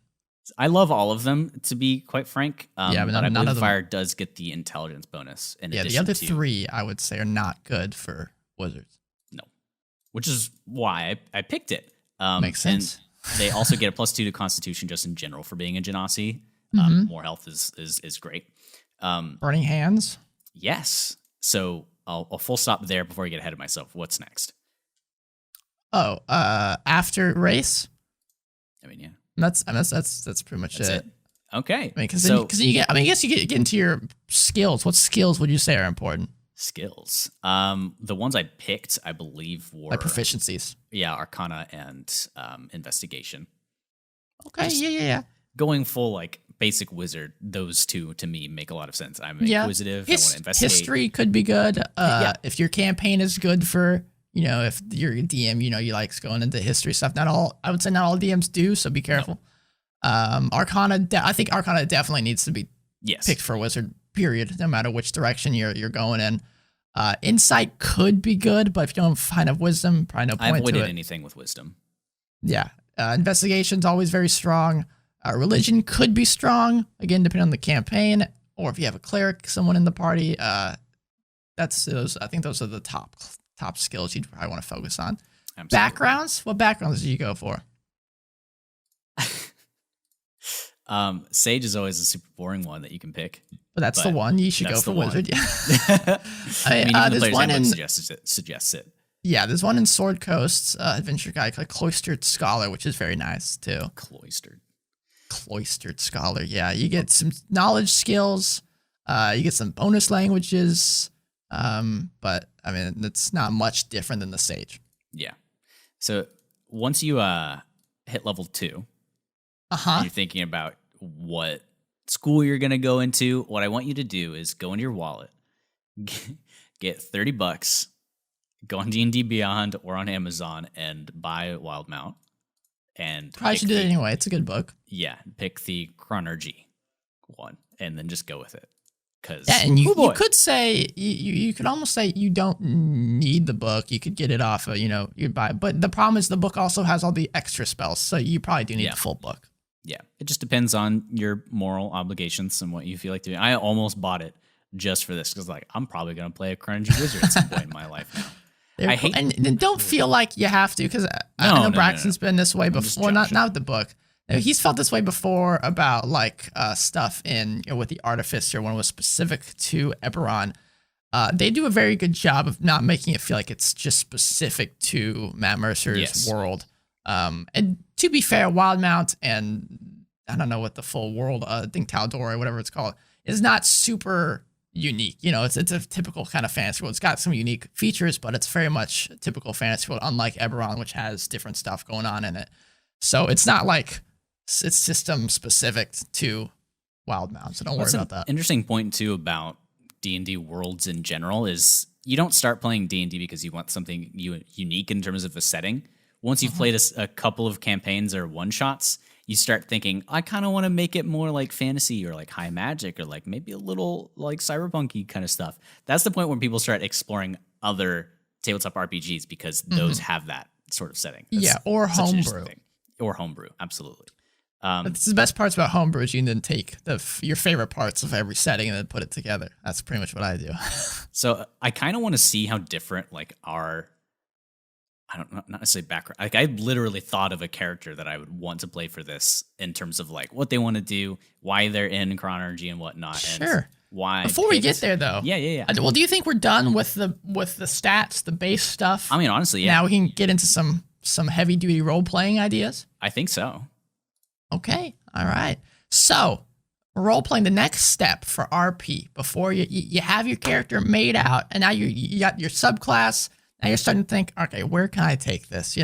I love all of them, to be quite frank. Yeah, but I none believe of them. fire does get the intelligence bonus. In Yeah, the addition other to, 3, I would say, are not good for wizards. No. Which is why I picked it. Makes sense. And they also get a +2 to Constitution just in general for being a Genasi. More health is great. Burning Hands? Yes. So I'll full stop there before I get ahead of myself. What's next? Oh, after race? I mean, yeah. That's pretty much it. Okay. I mean, because you get. I mean, I guess you get into your skills. What skills would you say are important? Skills. The ones I picked, I believe, were Like proficiencies. Yeah, Arcana and Investigation. Okay. Yeah. Going full like basic wizard, those two to me make a lot of sense. I'm inquisitive. I want to investigate. History could be good. If your campaign is good for, if you're a DM, you likes going into history stuff. I would say not all DMs do, so be careful. No. Arcana, I think Arcana definitely needs to be picked for a wizard, period, no matter which direction you're going in. Insight could be good, but if you don't find a wisdom, probably no point to it. I avoided anything with wisdom. Yeah. Investigation's always very strong. Religion could be strong, again, depending on the campaign, or if you have a cleric, someone in the party. That's those. I think those are the top skills you'd probably want to focus on. Absolutely. Backgrounds? What backgrounds did you go for? Sage is always a super boring one that you can pick. But that's the one you should go for wizard. Yeah. I mean, even the player's handbook suggests it. Yeah, there's one in Sword Coast's adventure guide called Cloistered Scholar, which is very nice too. Cloistered Scholar. Yeah, you get some knowledge skills. You get some bonus languages. But I mean, it's not much different than the Sage. Yeah. So once you hit level 2, and you're thinking about what school you're gonna go into, what I want you to do is go into your wallet, get $30, go on D&D Beyond or on Amazon and buy Wild Mount. And probably should do it anyway. It's a good book. Yeah, pick the Chronergy one and then just go with it. Because and you could say you could almost say you don't need the book. You could get it off of you buy it. But the problem is the book also has all the extra spells, so you probably do need the full book. Yeah, it just depends on your moral obligations and what you feel like doing. I almost bought it just for this because I'm probably gonna play a Chronergy Wizard at some point in my life now. And don't feel like you have to, because I know Braxton's been this way before. Not with the book. He's felt this way before about stuff with the Artificer when it was specific to Eberron. They do a very good job of not making it feel like it's just specific to Matt Mercer's world. And to be fair, Wildmount and I don't know what the full world, I think Taldor or whatever it's called, is not super unique. It's a typical kind of fantasy world. It's got some unique features, but it's very much a typical fantasy world, unlike Eberron, which has different stuff going on in it. So it's not like it's system specific to Wildmount, so don't worry about that. Interesting point too about D&D worlds in general is you don't start playing D&D because you want something unique in terms of a setting. Once you've played a couple of campaigns or one-shots, you start thinking, I kind of want to make it more like fantasy or like high magic or like maybe a little like cyberpunk-y kind of stuff. That's the point where people start exploring other tabletop RPGs because those have that sort of setting. That's or homebrew. Or homebrew, absolutely. That's the best parts about homebrew is you can then take your favorite parts of every setting and then put it together. That's pretty much what I do. So I kind of want to see how different our, I don't know, not necessarily background. I literally thought of a character that I would want to play for this in terms of what they want to do, why they're in Chronergy and whatnot. Sure. And why? Before we get there, though. Yeah. Well, do you think we're done with the stats, the base stuff? I mean, honestly, yeah. Now we can get into some heavy duty role playing ideas. I think so. Okay. All right. So role playing, the next step for RP before you have your character made out, and now you got your subclass. Now you're starting to think, okay, where can I take this?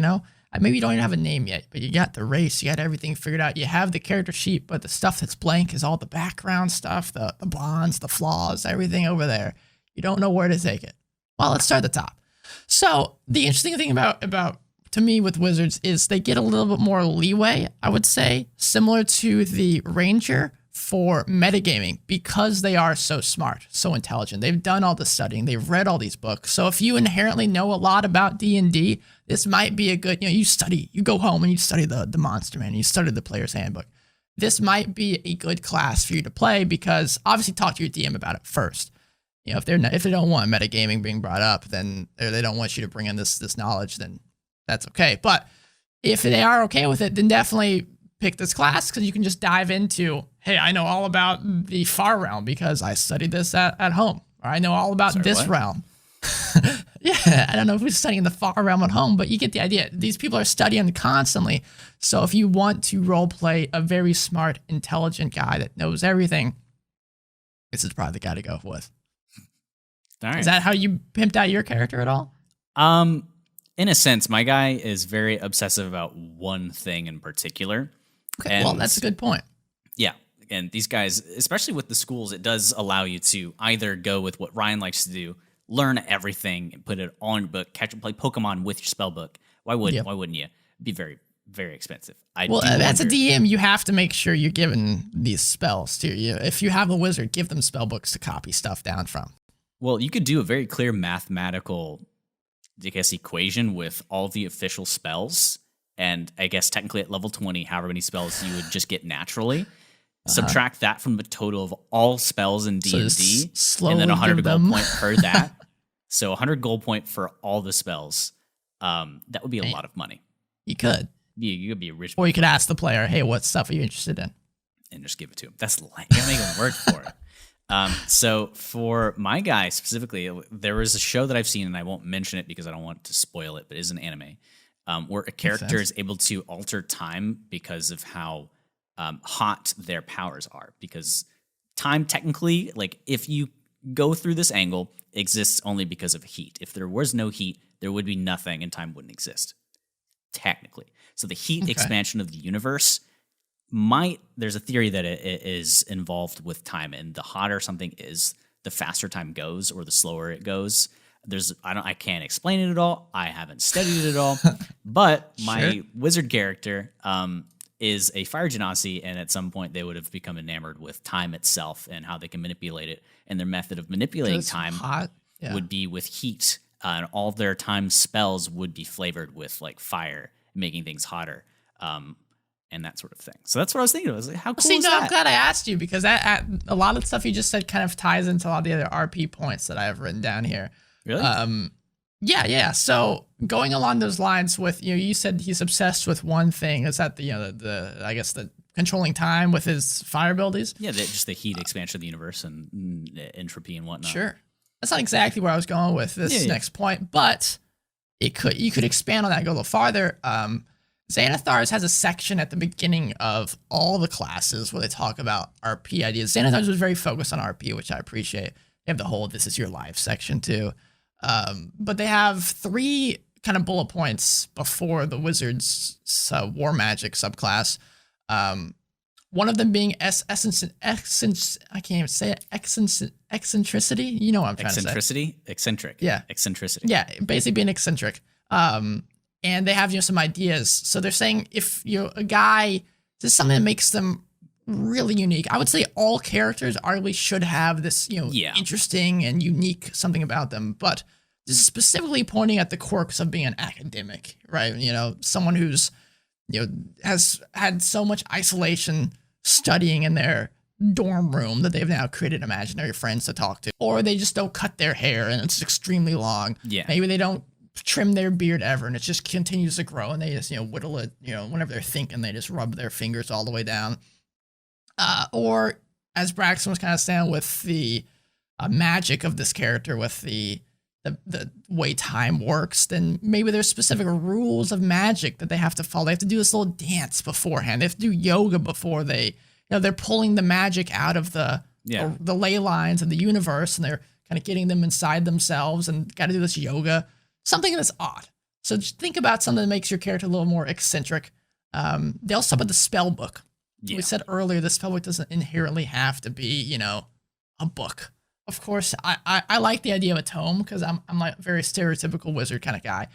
maybe you don't even have a name yet, but you got the race, you got everything figured out. You have the character sheet, but the stuff that's blank is all the background stuff, the bonds, the flaws, everything over there. You don't know where to take it. Well, let's start at the top. So the interesting thing about to me with wizards is they get a little bit more leeway, I would say, similar to the ranger for metagaming, because they are so smart, so intelligent. They've done all the studying. They've read all these books. So if you inherently know a lot about D&D, this might be a good, you go home and you study the monster man, you study the player's handbook. This might be a good class for you to play, because obviously talk to your DM about it first. If they don't want metagaming being brought up, then they don't want you to bring in this knowledge, then that's okay. But if they are okay with it, then definitely pick this class, because you can just dive into, hey, I know all about the far realm because I studied this at home, or I know all about this realm. Yeah, I don't know who's studying the far realm at home, but you get the idea. These people are studying constantly. So if you want to role play a very smart, intelligent guy that knows everything, this is probably the guy to go with. All right. Is that how you pimped out your character at all? In a sense, my guy is very obsessive about one thing in particular. Okay, and well, that's a good point. Yeah, and these guys, especially with the schools, it does allow you to either go with what Ryan likes to do, learn everything, and put it all in your book, play Pokemon with your spell book. Why wouldn't you? It'd be very, very expensive. As a DM, you have to make sure you're giving these spells to you. If you have a wizard, give them spell books to copy stuff down from. Well, you could do a very clear mathematical, I guess, equation with all the official spells. And I guess technically at level 20, however many spells you would just get naturally. Subtract that from the total of all spells in D&D. And then 100 gold point per that. So 100 gold point for all the spells. That would be a lot of money. You could. You could be a rich. Or you could ask the player, hey, what stuff are you interested in? And just give it to him. That's you gotta make him work for it. So for my guy specifically, there was a show that I've seen, and I won't mention it because I don't want to spoil it, but it is an anime, where a character is able to alter time because of how hot their powers are. Because time technically, like if you go through this angle, exists only because of heat. If there was no heat, there would be nothing and time wouldn't exist, technically. So the heat expansion of the universe there's a theory that it is involved with time, and the hotter something is, the faster time goes or the slower it goes. I can't explain it at all. I haven't studied it at all, but my wizard character is a fire genasi, and at some point they would have become enamored with time itself and how they can manipulate it. And their method of manipulating time would be with heat, and all their time spells would be flavored with like fire, making things hotter. And that sort of thing. So that's what I was thinking. I was like, how cool is that? I'm glad I asked you, because a lot of the stuff you just said kind of ties into a lot of the other RP points that I have written down here. Really? Yeah. So going along those lines with, you said he's obsessed with one thing. Is that I guess the controlling time with his fire abilities? Yeah, just the heat expansion of the universe and entropy and whatnot. Sure. That's not exactly where I was going with this next point, but you could expand on that and go a little farther. Xanathars has a section at the beginning of all the classes where they talk about RP ideas. Xanathars was very focused on RP, which I appreciate. They have the whole "this is your life" section too. But they have 3 kind of bullet points before the wizard's war magic subclass. One of them being I can't even say it. Eccentricity. You know what I'm trying to say. Eccentric. Yeah. Eccentricity. Yeah, basically being eccentric. And they have some ideas. So they're saying if you're a guy, this is something that makes them really unique. I would say all characters arguably should have this, interesting and unique something about them. But this is specifically pointing at the quirks of being an academic, right? Someone who's, has had so much isolation studying in their dorm room that they've now created imaginary friends to talk to. Or they just don't cut their hair and it's extremely long. Yeah. Maybe they don't trim their beard ever and it just continues to grow and they just whittle it whenever they're thinking, they just rub their fingers all the way down, or as Braxton was kind of saying with the magic of this character, with the way time works, then maybe there's specific rules of magic that they have to follow. They have to do this little dance beforehand. They have to do yoga before they they're pulling the magic out of the ley lines of the universe, and they're kind of getting them inside themselves and got to do this yoga. Something that's odd. So just think about something that makes your character a little more eccentric. They also talk about the spell book. Yeah. We said earlier, the spell book doesn't inherently have to be, a book. Of course, I like the idea of a tome because I'm like a very stereotypical wizard kind of guy.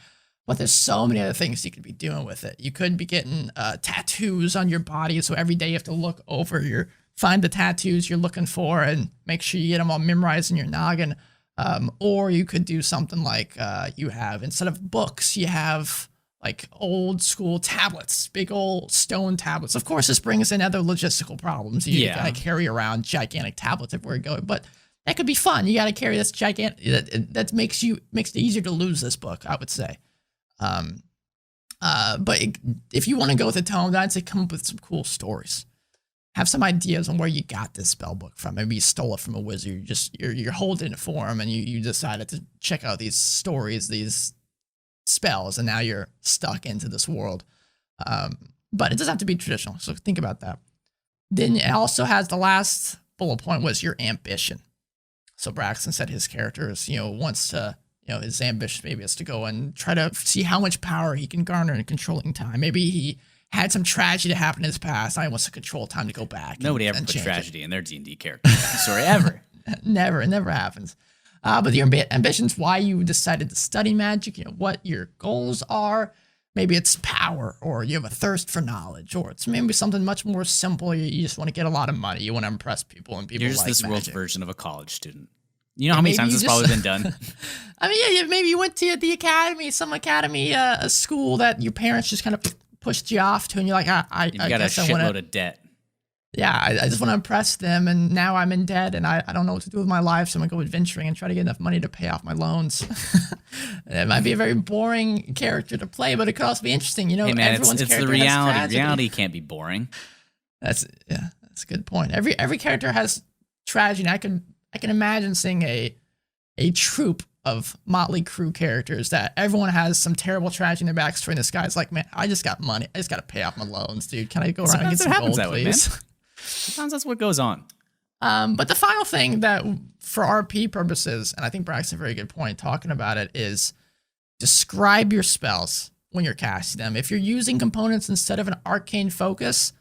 But there's so many other things you could be doing with it. You could be getting tattoos on your body, so every day you have to look over find the tattoos you're looking for and make sure you get them all memorized in your noggin. Or you could do something like you have, instead of books, you have like old school tablets, big old stone tablets. Of course, this brings in other logistical problems. You gotta carry around gigantic tablets everywhere you go, but that could be fun. You gotta carry this gigantic. That makes it easier to lose this book, I would say. But if you want to go with a tome, I'd say come up with some cool stories. Have some ideas on where you got this spell book from. Maybe you stole it from a wizard. You're holding it for him, and you decided to check out these stories, these spells, and now you're stuck into this world. But it doesn't have to be traditional. So think about that. Then it also has the last bullet point was your ambition. So Braxton said his character is, wants to, his ambition maybe is to go and try to see how much power he can garner in controlling time. Maybe he had some tragedy happen in his past. He wants to control time to go back. Nobody ever put tragedy in their D&D character story ever. Never. It never happens. But your ambitions, why you decided to study magic, what your goals are. Maybe it's power, or you have a thirst for knowledge, or it's maybe something much more simple. You just want to get a lot of money. You want to impress people, and people You're just like this magic. world's version of a college student. You know how many times this probably been done? I mean, yeah, maybe you went to the academy, a school that your parents just kind of pushed you off to, and you're like, I got guess a shitload of debt. Yeah, I just want to impress them, and now I'm in debt, and I don't know what to do with my life, so I'm going to go adventuring and try to get enough money to pay off my loans. It might be a very boring character to play, but it could also be interesting. Hey man, everyone's it's the reality. Reality can't be boring. That's a good point. Every character has tragedy. I can imagine seeing a troupe of Motley Crue characters that everyone has some terrible tragedy in their backstory, and this guy's like, man, I just got money. I just got to pay off my loans, dude. Can I go around and get some gold, please? Sometimes that's what goes on. But the final thing that, for RP purposes, and I think Braxton, a very good point talking about it, is describe your spells when you're casting them. If you're using components instead of an arcane focus,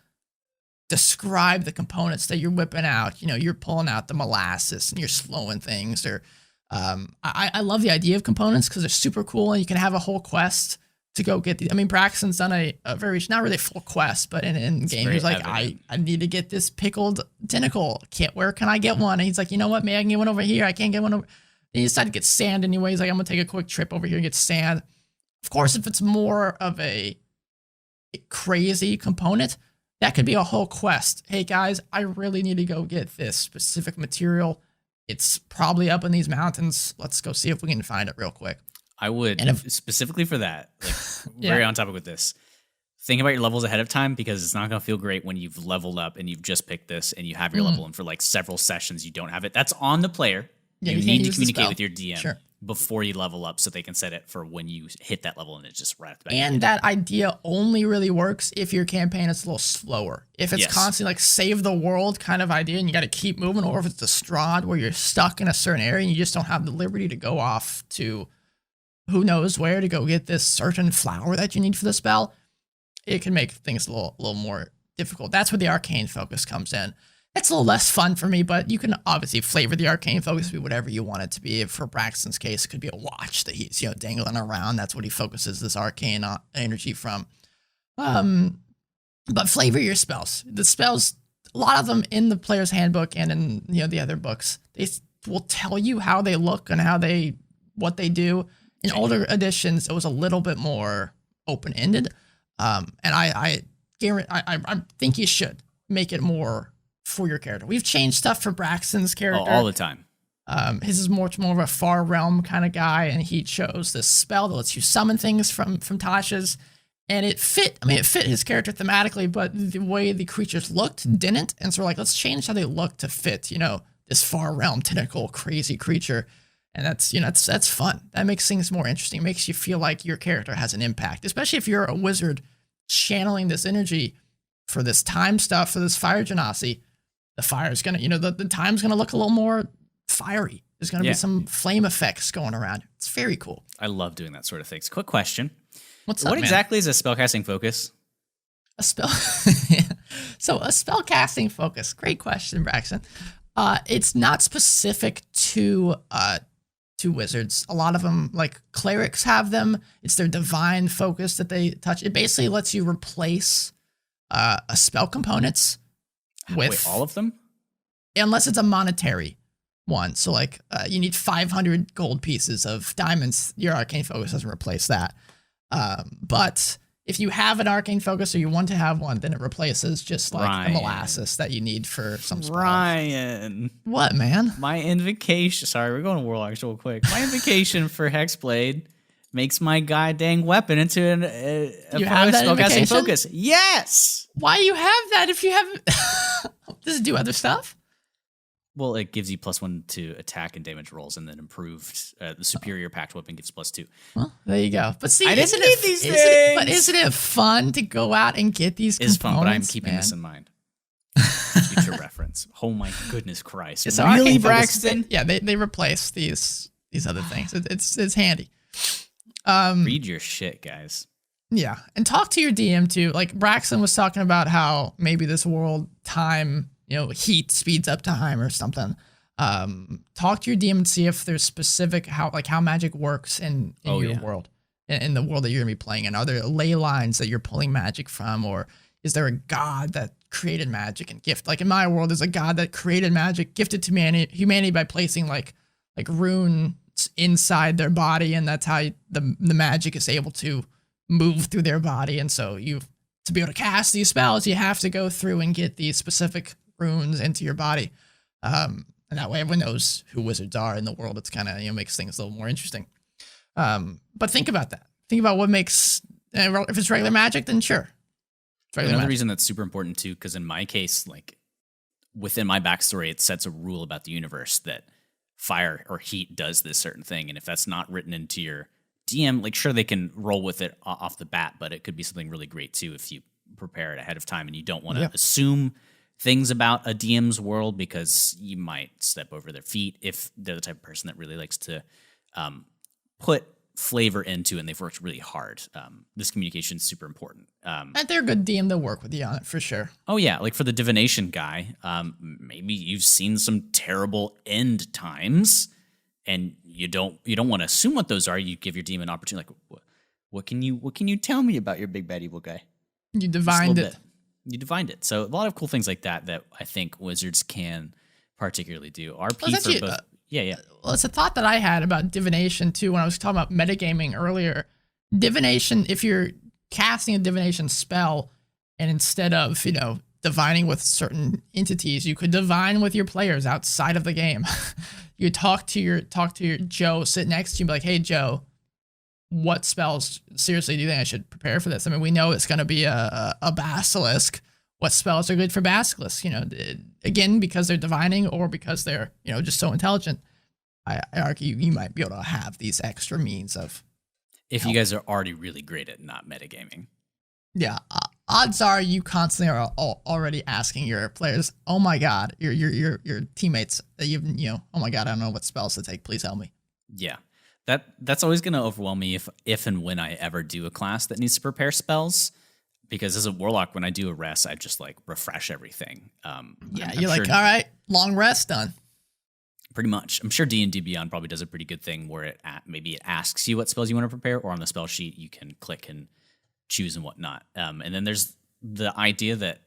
describe the components that you're whipping out. You're pulling out the molasses and you're slowing things. Or I love the idea of components because they're super cool, and you can have a whole quest to go get the. I mean, Braxton's done a very, not really a full quest, but in game, he's like, I need to get this pickled tentacle. Where can I get one? And he's like, you know what? Maybe I can get one over here. I can't get one over. And he decided to get sand anyway. He's like, I'm gonna take a quick trip over here and get sand. Of course, if it's more of a crazy component, that could be a whole quest. Hey guys, I really need to go get this specific material. It's probably up in these mountains. Let's go see if we can find it real quick. I would, specifically for that, very on topic with this, think about your levels ahead of time, because it's not going to feel great when you've leveled up and you've just picked this and you have your level, and for several sessions you don't have it. That's on the player. Yeah, you need to communicate with your DM before you level up so they can set it for when you hit that level and it just wraps back. And that idea only really works if your campaign is a little slower. If it's constantly save the world kind of idea and you got to keep moving, or if it's a Strahd where you're stuck in a certain area and you just don't have the liberty to go off to who knows where to go get this certain flower that you need for the spell, it can make things a little more difficult. That's where the arcane focus comes in. It's a little less fun for me, but you can obviously flavor the arcane focus to be whatever you want it to be. For Braxton's case, it could be a watch that he's dangling around. That's what he focuses this arcane energy from. But flavor your spells. The spells, a lot of them in the player's handbook and in the other books, they will tell you how they look and what they do. In older editions, it was a little bit more open-ended, and I think you should make it more for your character. We've changed stuff for Braxton's character all the time. His is much more of a far realm kind of guy, and he chose this spell that lets you summon things from Tasha's, and it fit. I mean, it fit his character thematically, but the way the creatures looked didn't, and so we're like, let's change how they look to fit, this far realm tentacle crazy creature. And that's fun. That makes things more interesting. It makes you feel like your character has an impact, especially if you're a wizard channeling this energy for this time stuff, for this fire genasi. The fire's gonna, the time's gonna look a little more fiery. There's gonna be some flame effects going around. It's very cool. I love doing that sort of things. Quick question. What's up, What man? exactly is a spellcasting focus? A spell. So a spell casting focus. Great question, Braxton. It's not specific to wizards. A lot of them, like clerics, have them. It's their divine focus that they touch. It basically lets you replace a spell components with Wait, all of them? unless it's a monetary one. So like you need 500 gold pieces of diamonds. Your arcane focus doesn't replace that. But if you have an arcane focus or you want to have one, then it replaces just like the molasses that you need for some spells. Ryan. What, man? My invocation. Sorry, we're going to Warlocks real quick. My invocation for Hexblade makes my goddamn weapon into a You have that spellcasting invocation? focus. Yes. Why do you have that if you have... Does it do other stuff? Well, it gives you +1 to attack and damage rolls, and then improved the superior pact weapon gives +2. Well, there you go. But see, I didn't need these but things! isn't it fun to go out and get these components? It's fun, but I'm keeping this in mind. Future reference. Oh my goodness Christ! It's Really, arcane focus. Braxton? Yeah, they replace these other things. It's handy. Read your shit, guys. Yeah, and talk to your DM too. Like Braxton was talking about how maybe this world time, heat speeds up time or something. Talk to your DM and see if there's specific how magic works in your world, in the world that you're gonna be playing in. Are there ley lines that you're pulling magic from, or is there a god that created magic and gift? Like in my world, there's a god that created magic, gifted to humanity by placing like runes inside their body, and that's how the magic is able to move through their body. And so to be able to cast these spells, you have to go through and get these specific runes into your body. And that way everyone knows who wizards are in the world. It's kind of, makes things a little more interesting. But think about that. Think about what makes, if it's regular magic, then sure. Another reason that's super important too, because in my case, like within my backstory, it sets a rule about the universe that fire or heat does this certain thing. And if that's not written into your DM, like sure, they can roll with it off the bat, but it could be something really great too if you prepare it ahead of time and you don't want to assume things about a DM's world because you might step over their feet if they're the type of person that really likes to put flavor into and they've worked really hard. This communication is super important. And they're a good DM to work with you on it for sure. Oh yeah, like for the divination guy, maybe you've seen some terrible end times and you don't want to assume what those are. You give your DM an opportunity, like what can you tell me about your big bad evil guy? You divined it. You divined it. So a lot of cool things like that I think wizards can particularly do. RP for both. Yeah. Well, it's a thought that I had about divination too when I was talking about metagaming earlier. Divination, if you're casting a divination spell and instead of, divining with certain entities, you could divine with your players outside of the game. You talk to your Joe, sit next to you and be like, hey Joe, what spells seriously do you think I should prepare for this? I mean, we know it's going to be a basilisk. What spells are good for basilisk? Again, because they're divining or because they're, just so intelligent. I argue you might be able to have these extra means of. If you guys are already really great at not metagaming. Yeah. Odds are you constantly are already asking your players, oh my God, your teammates that oh my God, I don't know what spells to take. Please help me. Yeah. That's always going to overwhelm me if and when I ever do a class that needs to prepare spells. Because as a warlock, when I do a rest, I just like refresh everything. I'm you're like, all right, long rest done. Pretty much. I'm sure D&D Beyond probably does a pretty good thing where maybe it asks you what spells you want to prepare, or on the spell sheet you can click and choose and whatnot. And then there's the idea that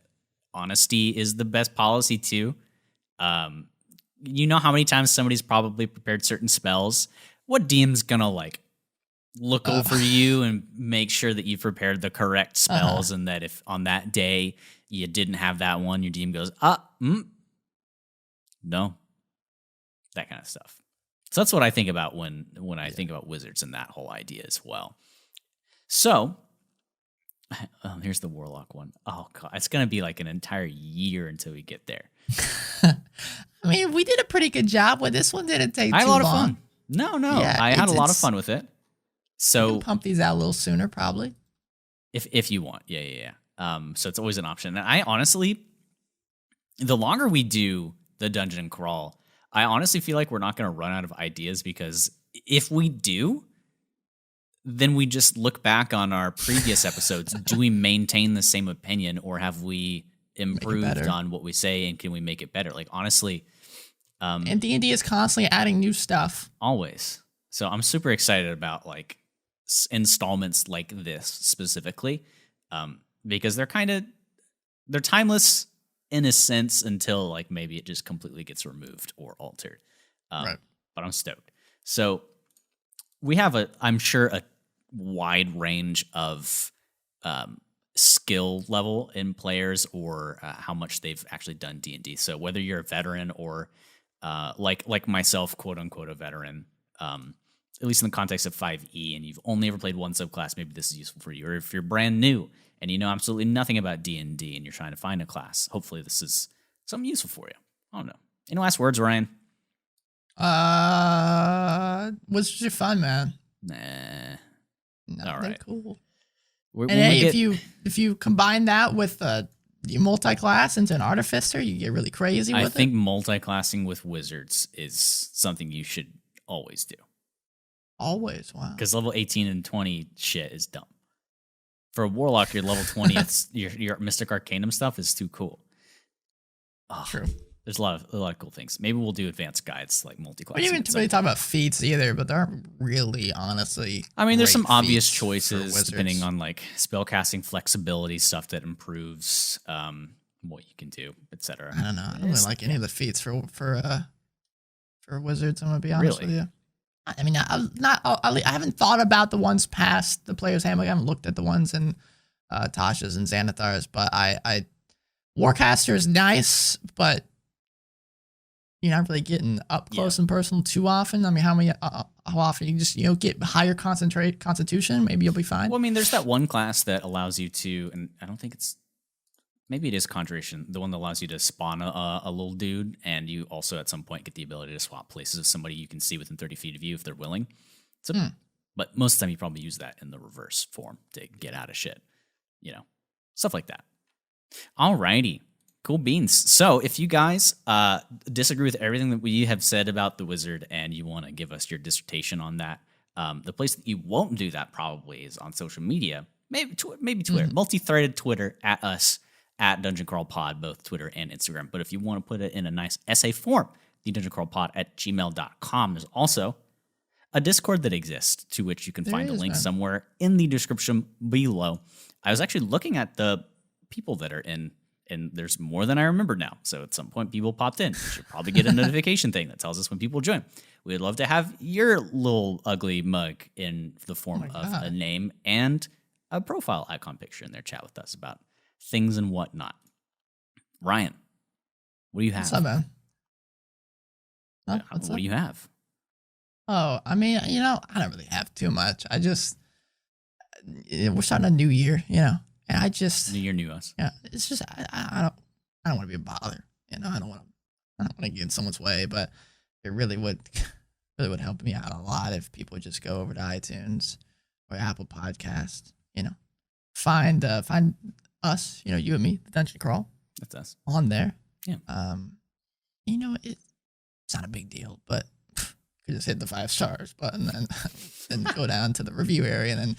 honesty is the best policy too. You know how many times somebody's probably prepared certain spells. What DM's gonna like look over you and make sure that you prepared the correct spells, and that if on that day you didn't have that one, your DM goes, no, that kind of stuff. So that's what I think about when I think about wizards and that whole idea as well. So here's the warlock one. Oh God, it's gonna be like an entire year until we get there. I mean, we did a pretty good job with this one. Didn't take too long. I had a lot of fun. No, Yeah, I had a lot of fun with it. So you can pump these out a little sooner, probably. If you want, yeah. So it's always an option. And I honestly, the longer we do the dungeon crawl, I honestly feel like we're not going to run out of ideas, because if we do, then we just look back on our previous episodes. Do we maintain the same opinion, or have we improved better. on what we say, and can we make it better? Like, honestly, And D&D is constantly adding new stuff. always. So I'm super excited about like installments like this specifically, because they're timeless in a sense until like maybe it just completely gets removed or altered. Right. But I'm stoked. So we have I'm sure a wide range of skill level in players, or how much they've actually done D&D. So whether you're a veteran or like myself, quote unquote, a veteran, at least in the context of 5e, and you've only ever played one subclass, maybe this is useful for you. Or if you're brand new and you know absolutely nothing about D&D and you're trying to find a class, hopefully this is something useful for you. I don't know. Any last words, Ryan? Wizards are fun, man. Nah. No, All they're right. cool. When And hey, we if you combine that with you multi-class into an artificer, you get really crazy with I it. think multi-classing with wizards is something you should always do. Always, wow. Because level 18 and 20 shit is dumb. For a warlock, your level 20, it's your Mystic Arcanum stuff is too cool. Oh, True. There's a lot of cool things. Maybe we'll do advanced guides like multi-class. We didn't even really talk about feats either, but there aren't really, honestly. I mean, there's some great obvious feats for choices wizards. depending on like spellcasting flexibility, stuff that improves what you can do, etc. I don't know. I don't really like any of the feats for wizards. I'm gonna be honest Really? with you. I mean, I haven't thought about the ones past the player's handbook. I haven't looked at the ones in Tasha's and Xanathar's, but I Warcaster is nice, but you're not really getting up close and personal too often. I mean, how often you just get higher constitution? Maybe you'll be fine. Well, I mean, there's that one class that allows you to, and I don't think it's, maybe it is Conjuration, the one that allows you to spawn a little dude, and you also at some point get the ability to swap places with somebody you can see within 30 feet of you if they're willing. So, but most of the time you probably use that in the reverse form to get out of shit, stuff like that. Alrighty. Cool beans. So if you guys disagree with everything that we have said about the wizard and you want to give us your dissertation on that, the place that you won't do that probably is on social media. Maybe Twitter, multi-threaded Twitter at us, at Dungeon Crawl Pod, both Twitter and Instagram. But if you want to put it in a nice essay form, the dungeoncrawlpod@gmail.com. There's also a Discord that exists to which you can find a link somewhere in the description below. I was actually looking at the people that are in, and there's more than I remember now. So at some point, people popped in. We should probably get a notification thing that tells us when people join. We'd love to have your little ugly mug in the form of a name and a profile icon picture in there. Chat with us about things and whatnot. Ryan, what do you have? What's up, man? Huh? What do you have? Oh, I mean, I don't really have too much. I just, we're starting a new year, and I just New year, new us. Yeah, it's just I don't want to be a bother. I don't want to get in someone's way, but it really would help me out a lot if people would just go over to iTunes or Apple Podcast. Find us. You and me, the Dungeon Crawl. That's us on there. Yeah. It's not a big deal, but you just hit the 5 stars button and then go down to the review area and then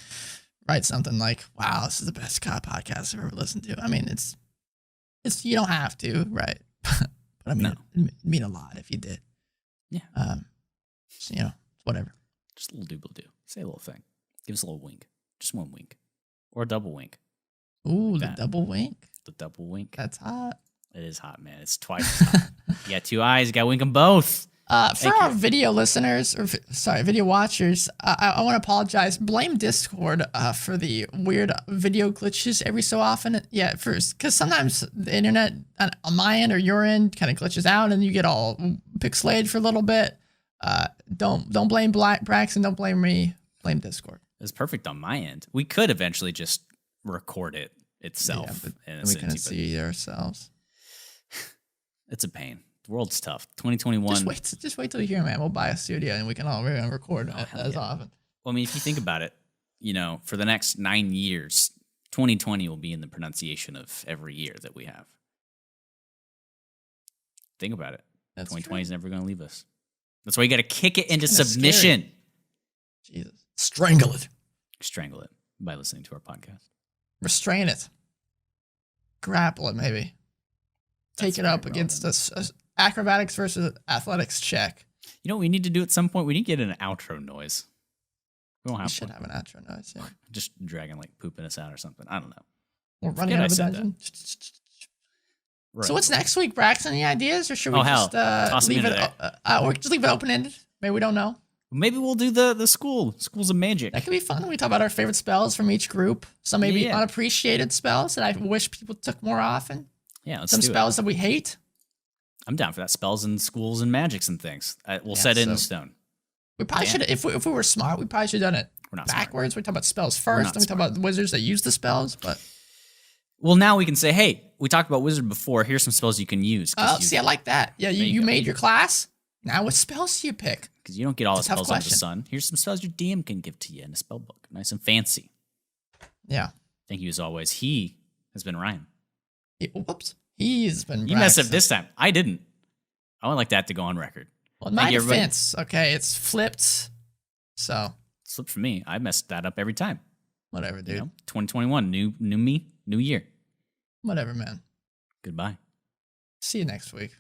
write something like, "Wow, this is the best podcast I've ever listened to." I mean, it's you don't have to, right? But I mean, it'd mean a lot if you did. Yeah. Whatever. Just a little doobly-doo. Say a little thing. Give us a little wink. Just one wink. Or a double wink. Ooh, Like the that. double wink. That's hot. It is hot, man. It's twice as hot. You got 2 eyes. You got to wink them both. For our video listeners, video watchers, I want to apologize. Blame Discord for the weird video glitches every so often. Yeah, first, because sometimes the internet on my end or your end kind of glitches out and you get all pixelated for a little bit. Don't blame Braxton. Don't blame me. Blame Discord. It's perfect on my end. We could eventually just record it itself. Yeah, but we couldn't see ourselves. It's a pain. The world's tough. 2021. Just wait till you hear, man. We'll buy a studio and we can all record as often. Well, I mean, if you think about it, for the next 9 years, 2020 will be in the pronunciation of every year that we have. Think about it. 2020 is never going to leave us. That's why you got to kick it into submission. Scary. Jesus. Strangle it. Strangle it by listening to our podcast. Restrain it. Grapple it, maybe. Take That's it up very against a acrobatics versus athletics check. You know what we need to do at some point? We need to get an outro noise. We don't We have should one. have an outro noise, yeah. Just dragon like pooping us out or something. I don't know. We're running Forget out I of a said dungeon. Right. So what's next week, Braxton? Any ideas, or should we Toss them leave into it? Or just leave it open ended. Maybe we don't know. Maybe we'll do the schools of magic. That could be fun. We talk about our favorite spells from each group. Some maybe Yeah. unappreciated spells that I wish people took more often. Yeah, let's Some do spells that we hate. it. I'm down for that. Spells and schools and magics and things. We'll Yeah, set it in so- stone. We probably should, if we were smart, we probably should have done it We're not smart. backwards. We talk about spells We're first, not then we talk about the wizards that use the spells. But Well, now we can say, hey, we talked about wizard before. Here's some spells you can use. oh, see, I like that. Yeah, There you you go. made your class. Now, what spells do you pick? Because you don't get all the It's a tough spells under the question. sun. Here's some spells your DM can give to you in a spell book. Nice and fancy. Yeah. Thank you as always. He has been Ryan. Whoops. He's been. You messed up Braxton. this time. I didn't. I would like that to go on record. Well, in my Thank you, everybody. defense, okay, it's flipped. So Slip for me. I messed that up every time. whatever, dude. You know? 2021, new me, new year. Whatever, man. Goodbye. See you next week.